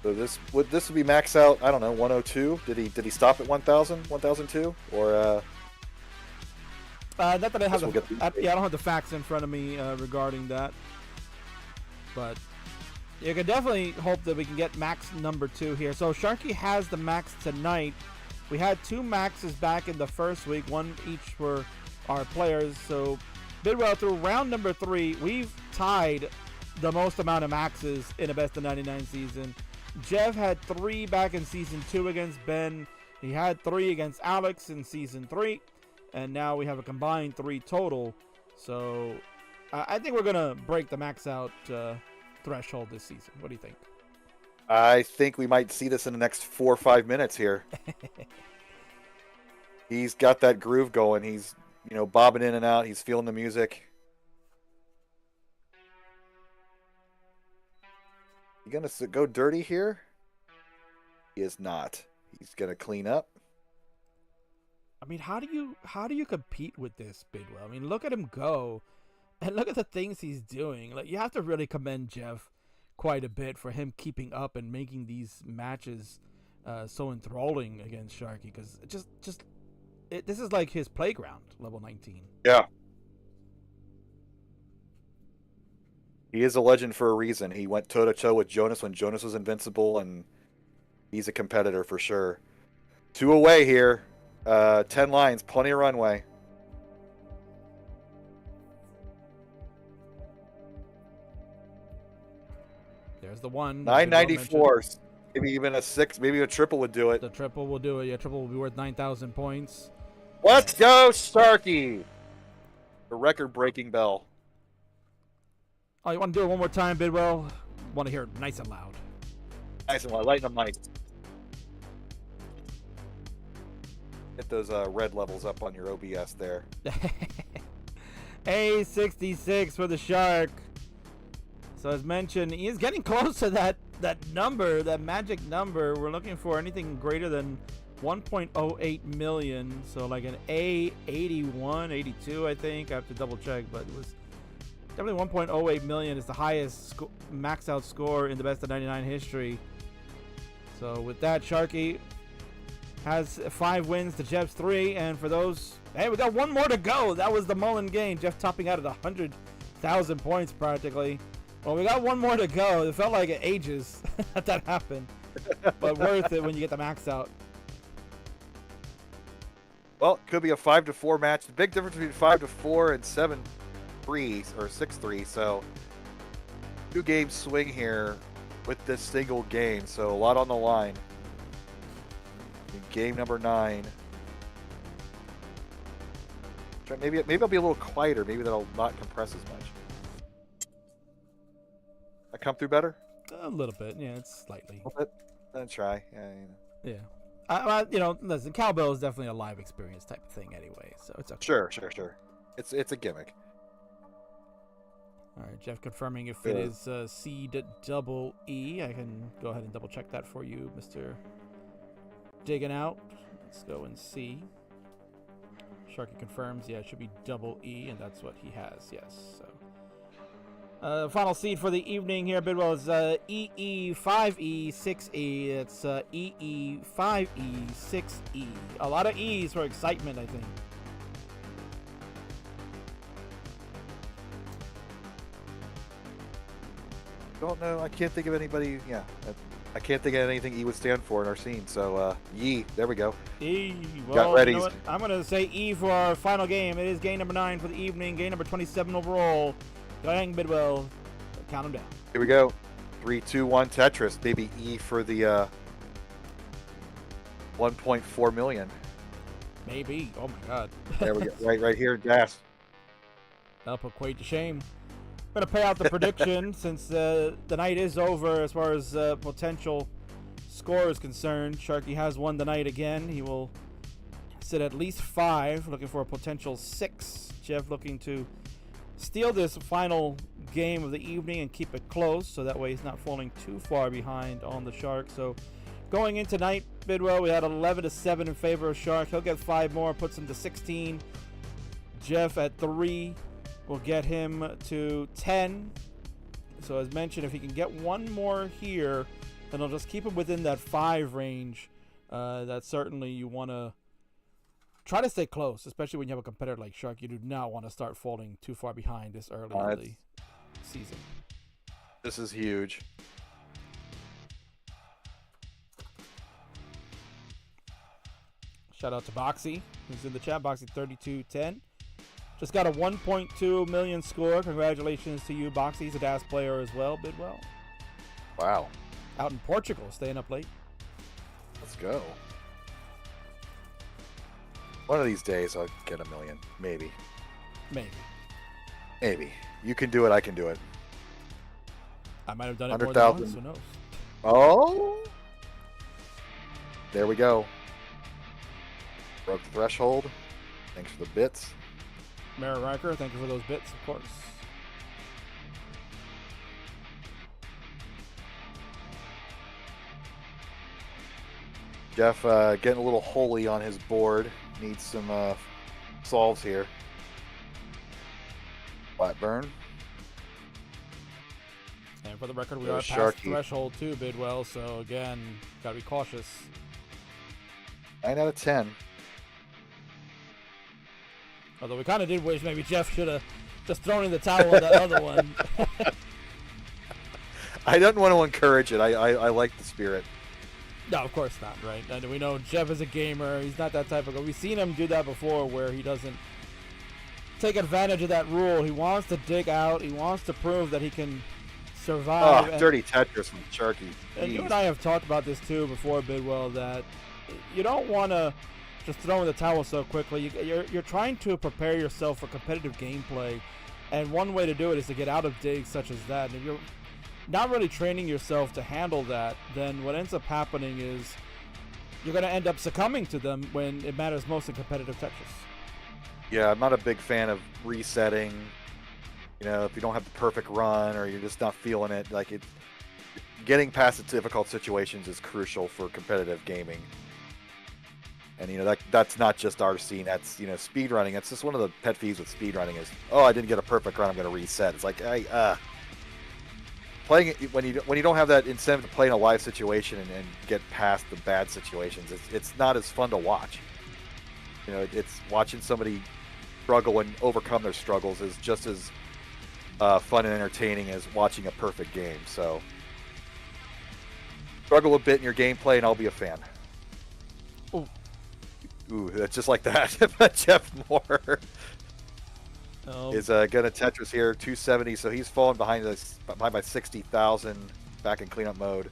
Speaker 2: So this would be max out. I don't know, 102. Did he stop at 1,000, 1,002, or?
Speaker 1: Not that I have I don't have the facts in front of me regarding that, but you can definitely hope that we can get max number 2 here. So Sharky has the max tonight. We had 2 maxes back in the first week, 1 each for our players. So Bidwell, through round number 3, we've tied the most amount of maxes in a best of 99 season. Jeff had 3 back in season 2 against Ben. He had 3 against Alex in season 3. And now we have a combined 3 total. So I think we're going to break the max out threshold this season. What do you think?
Speaker 2: I think we might see this in the next 4 or 5 minutes here. He's got that groove going. He's, bobbing in and out. He's feeling the music. You going to go dirty here? He is not. He's going to clean up.
Speaker 1: I mean, how do you compete with this, Bidwell? I mean, look at him go, and look at the things he's doing. Like, you have to really commend Jeff quite a bit for him keeping up and making these matches so enthralling against Sharky, because this is like his playground, level 19.
Speaker 2: Yeah. He is a legend for a reason. He went toe-to-toe with Jonas when Jonas was invincible, and he's a competitor for sure. 2 away here. 10 lines, plenty of runway.
Speaker 1: There's the one.
Speaker 2: 994. Maybe even a 6, maybe a triple would do it.
Speaker 1: The triple will do it. Yeah, triple will be worth 9,000 points.
Speaker 2: Let's go, Sharky! The record-breaking bell.
Speaker 1: Oh, you want to do it one more time, Bidwell? Want to hear it nice and loud.
Speaker 2: Nice and loud. Lighten the mic. Get those red levels up on your OBS there.
Speaker 1: A66 for the Shark. So as mentioned, he is getting close to that number, that magic number. We're looking for anything greater than 1.08 million. So like an A81, 82, I think. I have to double check, but it was definitely 1.08 million is the highest max out score in the best of 99 history. So with that, Sharky has 5 wins to Jeff's 3, and for those, hey, we got 1 more to go. That was the Mullen game. Jeff topping out at 100,000 points practically. Well, we got 1 more to go. It felt like ages that happened, but worth it when you get the max out.
Speaker 2: Well, it could be a 5-4 match. The big difference between 5-4 and 7-3 or 6-3. So 2 game swing here with this single game. So a lot on the line. In game number 9. Maybe I'll be a little quieter. Maybe that'll not compress as much. I come through better?
Speaker 1: A little bit, yeah, it's slightly.
Speaker 2: A little bit. Then try. Yeah.
Speaker 1: Yeah. Listen, cowbell is definitely a live experience type of thing anyway, so it's okay.
Speaker 2: Sure. It's a gimmick.
Speaker 1: All right, Jeff confirming if it is seed double E. I can go ahead and double check that for you, Mr. Digging Out. Let's go and see. Sharky confirms, yeah, it should be double E, and that's what he has, yes. So, final seed for the evening here, Bidwell, is EE5E6E. It's EE5E6E. A lot of E's for excitement, I think.
Speaker 2: Don't know. I can't think of anybody. Yeah, I can't think of anything E would stand for in our scene. So Yee, there we go.
Speaker 1: E. Well,
Speaker 2: got ready.
Speaker 1: You know what? I'm going to say E for our final game. It is game number 9 for the evening. Game number 27 overall. Go ahead, Bidwell. Count them down.
Speaker 2: Here we go. 3, 2, 1. Tetris. Baby E for the 1.4 million.
Speaker 1: Maybe. Oh my God.
Speaker 2: There we go. Right here in gas.
Speaker 1: That'll put Quaid to shame. I'm going to pay out the prediction since the night is over as far as potential score is concerned. Sharky has won the night again. He will sit at least 5, looking for a potential 6. Jeff looking to steal this final game of the evening and keep it close, so that way he's not falling too far behind on the Shark. So going into tonight, Bidwell, we had 11-7 in favor of Shark. He'll get 5 more, puts him to 16. Jeff at 3 will get him to 10. So as mentioned, if he can get 1 more here, then he'll just keep him within that 5 range. That certainly you want to try to stay close, especially when you have a competitor like Shark. You do not want to start falling too far behind this early in the season.
Speaker 2: This is huge.
Speaker 1: Shout out to Boxy, who's in the chat. Boxy 3210. Just got a 1.2 million score. Congratulations to you, Boxy. He's a DAS player as well, Bidwell.
Speaker 2: Wow.
Speaker 1: Out in Portugal, staying up late.
Speaker 2: Let's go. One of these days I'll get 1 million. Maybe. Maybe. You can do it, I can do it.
Speaker 1: I might have done it more than once, who knows?
Speaker 2: Oh! There we go. Broke the threshold. Thanks for the bits.
Speaker 1: Mara Riker, thank you for those bits, of course.
Speaker 2: Jeff getting a little holy on his board. Needs some solves here. Flatburn.
Speaker 1: And for the record, we are past the threshold too, Bidwell, so again, gotta be cautious.
Speaker 2: 9 out of 10.
Speaker 1: Although we kind of did wish maybe Jeff should have just thrown in the towel on that other one.
Speaker 2: I don't want to encourage it. I like the spirit.
Speaker 1: No, of course not, right? And we know Jeff is a gamer. He's not that type of guy. We've seen him do that before where he doesn't take advantage of that rule. He wants to dig out. He wants to prove that he can survive.
Speaker 2: Oh, dirty Tetris from Sharky.
Speaker 1: And you and I have talked about this too before, Bidwell, that you don't want to just throw in the towel so quickly. You're trying to prepare yourself for competitive gameplay, and one way to do it is to get out of digs such as that. And if you're not really training yourself to handle that, then what ends up happening is you're going to end up succumbing to them when it matters most in competitive Tetris.
Speaker 2: Yeah, I'm not a big fan of resetting. You know, if you don't have the perfect run or you're just not feeling it, like getting past the difficult situations is crucial for competitive gaming. And, you know, that's not just our scene. That's, you know, speedrunning. That's just one of the pet peeves with speedrunning is, oh, I didn't get a perfect run, I'm going to reset. It's like, playing it when you don't have that incentive to play in a live situation and get past the bad situations, it's not as fun to watch. You know, it's watching somebody struggle and overcome their struggles is just as fun and entertaining as watching a perfect game. So, struggle a bit in your gameplay, and I'll be a fan. Ooh, that's just like that. Jeff Moore is going to Tetris here, 270. So he's fallen behind by 60,000 back in cleanup mode.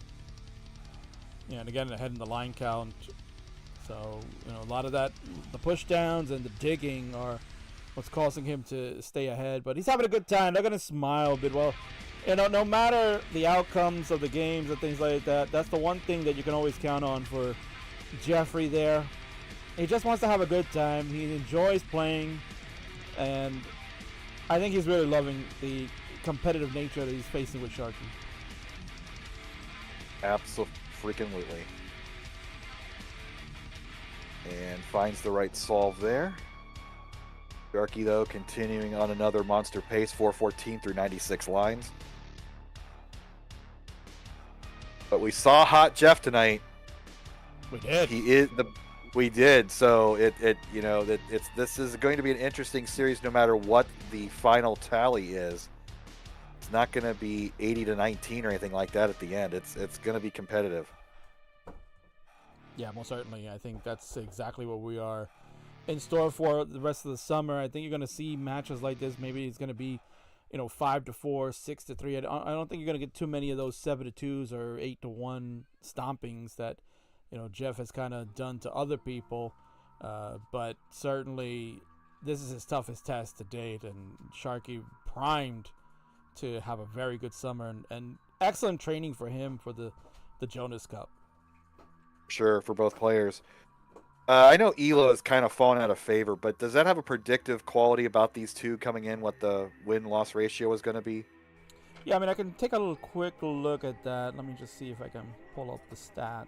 Speaker 1: Yeah, and again, ahead in the line count. So, you know, a lot of that, the push downs and the digging are what's causing him to stay ahead. But he's having a good time. They're going to smile, Bidwell. You know, no matter the outcomes of the games and things like that, that's the one thing that you can always count on for Jeffrey there. He just wants to have a good time. He enjoys playing, and I think he's really loving the competitive nature that he's facing with Sharky.
Speaker 2: Absolutely. And finds the right solve there. Sharky, though, continuing on another monster pace, 414 through 96 lines. But we saw Hot Jeff tonight.
Speaker 1: We did.
Speaker 2: We did. So this is going to be an interesting series, no matter what the final tally is. It's not going to be 80-19 or anything like that at the end. It's going to be competitive.
Speaker 1: Yeah, most certainly. I think that's exactly what we are in store for the rest of the summer. I think you're going to see matches like this. Maybe it's going to be, 5-4, 6-3. I don't think you're going to get too many of those 7-2s or 8-1 stompings that, Jeff has kind of done to other people. But certainly, this is his toughest test to date, and Sharky primed to have a very good summer and excellent training for him for the Jonas Cup.
Speaker 2: Sure, for both players. I know Elo is kind of fallen out of favor, but does that have a predictive quality about these two coming in, what the win-loss ratio is going to be?
Speaker 1: Yeah, I mean, I can take a little quick look at that. Let me just see if I can pull up the stat.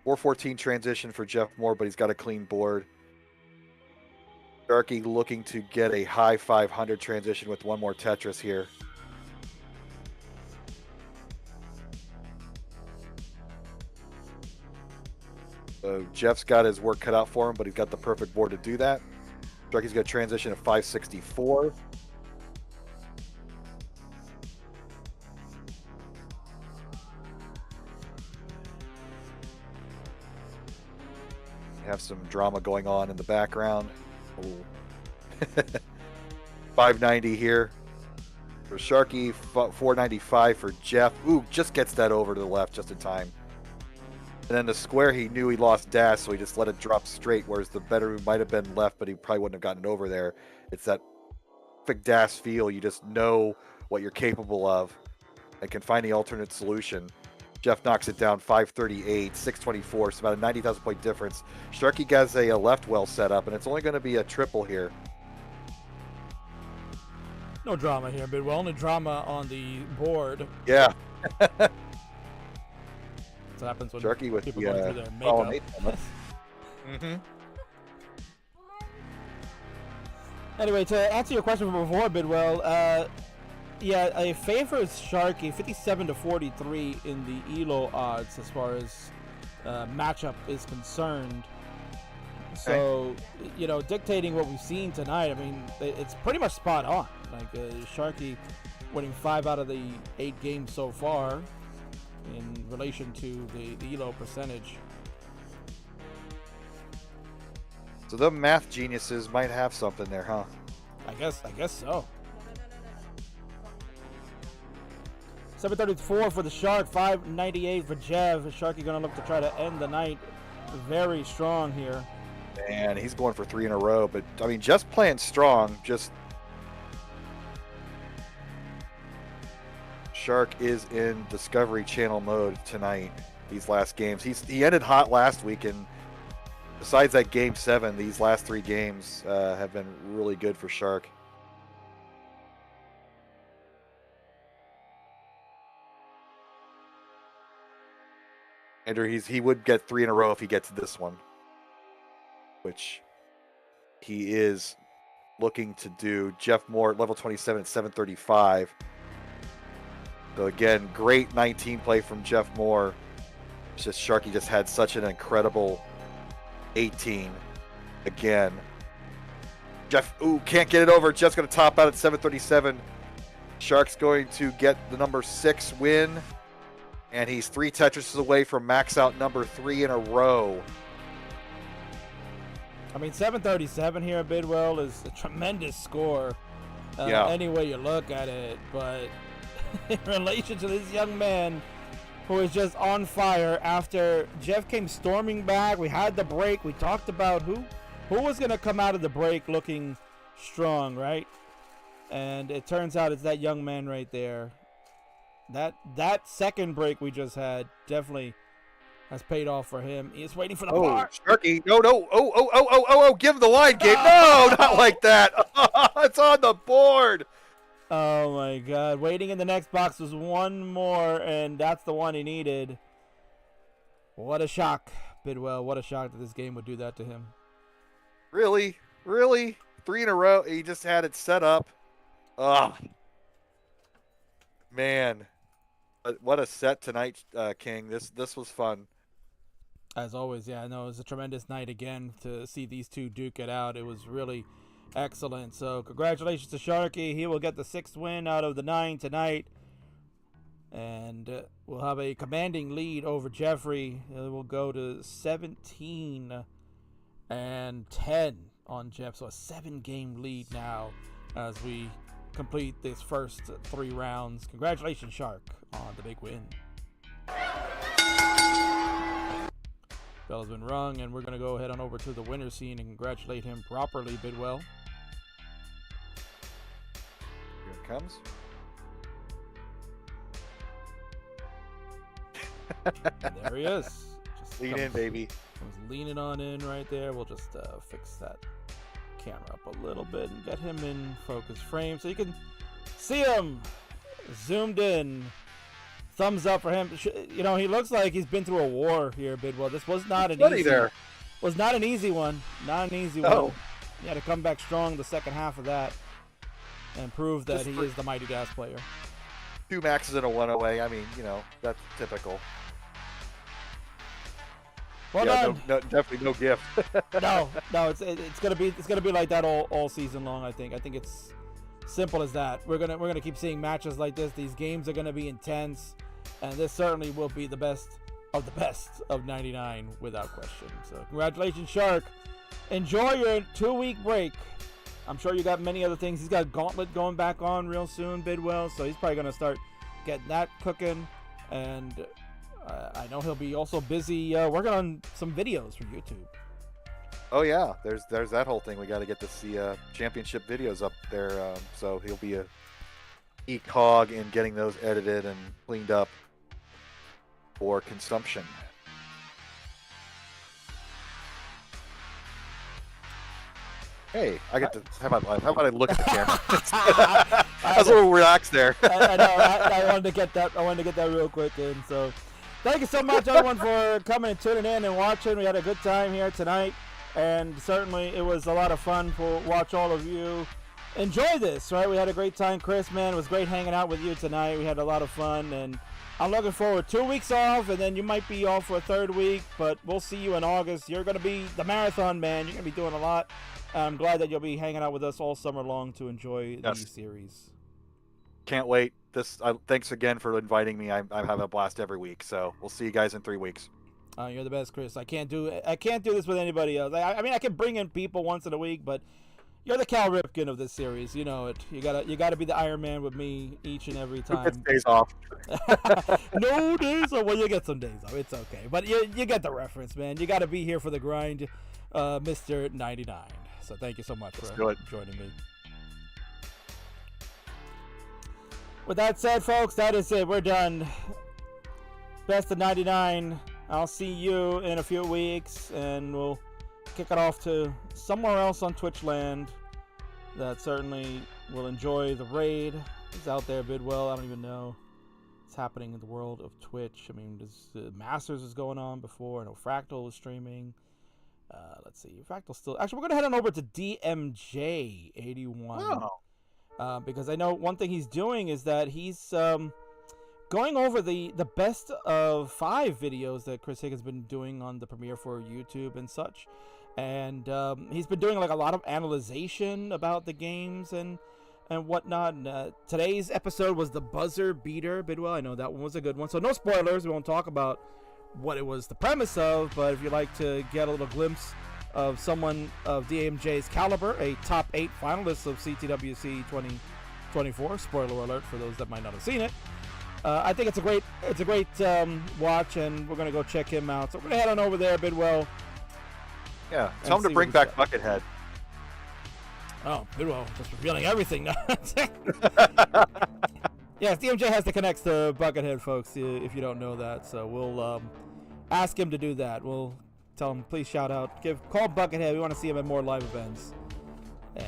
Speaker 2: 414 transition for Jeff Moore, but he's got a clean board. Sharky looking to get a high 500 transition with one more Tetris here. So Jeff's got his work cut out for him, but he's got the perfect board to do that. Sharky's got a transition of 564. Have some drama going on in the background. 590 here for Sharky, 495 for Jeff. Ooh, just gets that over to the left just in time. And then the square, he knew he lost dash, so he just let it drop straight, whereas the better move might have been left, but he probably wouldn't have gotten it over there. It's that perfect dash feel. You just know what you're capable of and can find the alternate solution. Jeff knocks it down 538, 624. It's about a 90,000 point difference. Sharky has a left well set up, and it's only going to be a triple here.
Speaker 1: No drama here, Bidwell. Only drama on the board.
Speaker 2: Yeah.
Speaker 1: That's what happens when
Speaker 2: Sharky with
Speaker 1: people
Speaker 2: the
Speaker 1: go through their makeup.
Speaker 2: Mm-hmm.
Speaker 1: Anyway, to answer your question from before, Bidwell, yeah, it favors Sharky 57-43 in the ELO odds as far as matchup is concerned. So, dictating what we've seen tonight, I mean, it's pretty much spot on. Like, Sharky winning 5 out of the 8 games so far in relation to the ELO percentage.
Speaker 2: So the math geniuses might have something there, huh?
Speaker 1: I guess so. 734 for the Shark, 598 for Jeff. Sharky gonna look to try to end the night very strong here.
Speaker 2: And he's going for 3 in a row, but I mean, just playing strong. Just Shark is in Discovery Channel mode tonight. These last games, he ended hot last week, and besides that game 7, these last 3 games have been really good for Shark. Andrew, he would get 3 in a row if he gets this one, which he is looking to do. Jeff Moore at level 27 at 735. So again, great 19 play from Jeff Moore. It's just Sharky just had such an incredible 18 again. Jeff, can't get it over. Jeff's going to top out at 737. Shark's going to get the number 6 win. And he's 3 Tetrises away from max out number 3 in a row.
Speaker 1: I mean, 737 here at Bidwell is a tremendous score.
Speaker 2: Yeah.
Speaker 1: Any way you look at it. But in relation to this young man who is just on fire after Jeff came storming back, we had the break. We talked about who was going to come out of the break looking strong, right? And it turns out it's that young man right there. That second break we just had definitely has paid off for him. He's waiting for the bar.
Speaker 2: Sharky, no. Give him the line, Gabe. No, not like that. It's on the board.
Speaker 1: Oh my God! Waiting in the next box was one more, and that's the one he needed. What a shock, Bidwell! What a shock that this game would do that to him.
Speaker 2: Really? 3 in a row. He just had it set up. Ugh. Man, what a set tonight, King. This was fun.
Speaker 1: As always, yeah, I know it was a tremendous night again to see these two duke it out. It was really excellent. So congratulations to Sharky. He will get the 6th win out of the 9 tonight. And we'll have a commanding lead over Jeffrey. We'll go to 17 and 10 on Jeff. So a 7-game lead now as we complete this first 3 rounds. Congratulations, Shark, on the big win. Bell has been rung, and we're going to go ahead on over to the winner scene and congratulate him properly, Bidwell.
Speaker 2: Here it comes.
Speaker 1: There he is. Just
Speaker 2: Lean in, baby.
Speaker 1: Comes leaning on in right there. We'll just fix that camera up a little bit and get him in focus frame so you can see him zoomed in. Thumbs up for him. You know, he looks like he's been through a war here, Bidwell. This was not an easy. Was not an easy one. Not an easy one. He had to come back strong the second half of that and prove that he is the mighty gas player.
Speaker 2: 2 maxes and a 1 away. I mean, you know, that's typical.
Speaker 1: Well done.
Speaker 2: No, definitely no gift.
Speaker 1: no, it's gonna be like that all season long. I think it's simple as that. We're gonna keep seeing matches like this. These games are gonna be intense, and this certainly will be the best of 99 without question. So congratulations, Shark. Enjoy your 2-week break. I'm sure you got many other things. He's got Gauntlet going back on real soon, Bidwell. So he's probably gonna start getting that cooking, and I know he'll be also busy working on some videos for YouTube.
Speaker 2: Oh yeah, there's that whole thing. We got to get the championship videos up there. So he'll be a key cog in getting those edited and cleaned up for consumption. Hey, I get to how about I look at the camera? I was a little relaxed there.
Speaker 1: I know. I wanted to get that. I wanted to get that real quick in. So, thank you so much, everyone, for coming and tuning in and watching. We had a good time here tonight, and certainly it was a lot of fun to watch all of you enjoy this. Right? We had a great time, Chris. Man, it was great hanging out with you tonight. We had a lot of fun, and I'm looking forward. 2 weeks off, and then you might be off for a 3rd week, but we'll see you in August. You're going to be the marathon man. You're going to be doing a lot. I'm glad that you'll be hanging out with us all summer long to enjoy the series.
Speaker 2: Can't wait. Thanks again for inviting me. I'm having a blast every week. So we'll see you guys in 3 weeks.
Speaker 1: You're the best, Chris. I can't do this with anybody else. I mean, I can bring in people once in a week, but you're the Cal Ripken of this series. You know it. You gotta be the Iron Man with me each and every time.
Speaker 2: It's days off.
Speaker 1: No days off. Well, you get some days off. It's okay, but you get the reference, man. You got to be here for the grind, Mr. 99. So thank you so much for joining me. With that said, folks, that is it. We're done. Best of 99. I'll see you in a few weeks, and we'll kick it off to somewhere else on Twitch land that certainly will enjoy the raid. It's out there, Bidwell. I don't even know what's happening in the world of Twitch. I mean, Masters is going on before. I know Fractal is streaming. Let's see. Fractal still... Actually, we're going to head on over to DMJ81.
Speaker 2: Oh.
Speaker 1: Because I know one thing he's doing is that he's going over the best of 5 videos that Chris Higgins has been doing on the premiere for YouTube and such. And he's been doing like a lot of analyzation about the games and whatnot. And, today's episode was the buzzer beater, Bidwell. I know that one was a good one. So no spoilers. We won't talk about what it was the premise of, but if you'd like to get a little glimpse of someone of DMJ's caliber, a top 8 finalist of CTWC 2024, spoiler alert for those that might not have seen it, I think it's a great watch, and we're gonna go check him out. So we're gonna head on over there, Bidwell.
Speaker 2: Yeah, tell him to bring back Buckethead.
Speaker 1: Oh, Bidwell just revealing everything now. Yes, DMJ has to connect to Buckethead, folks, if you don't know that. So we'll ask him to do that. We'll tell him, please shout out. Call Buckethead. We want to see him at more live events. And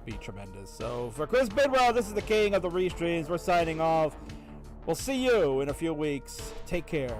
Speaker 1: be tremendous. So for Chris Bidwell, this is the king of the restreams. We're signing off. We'll see you in a few weeks. Take care.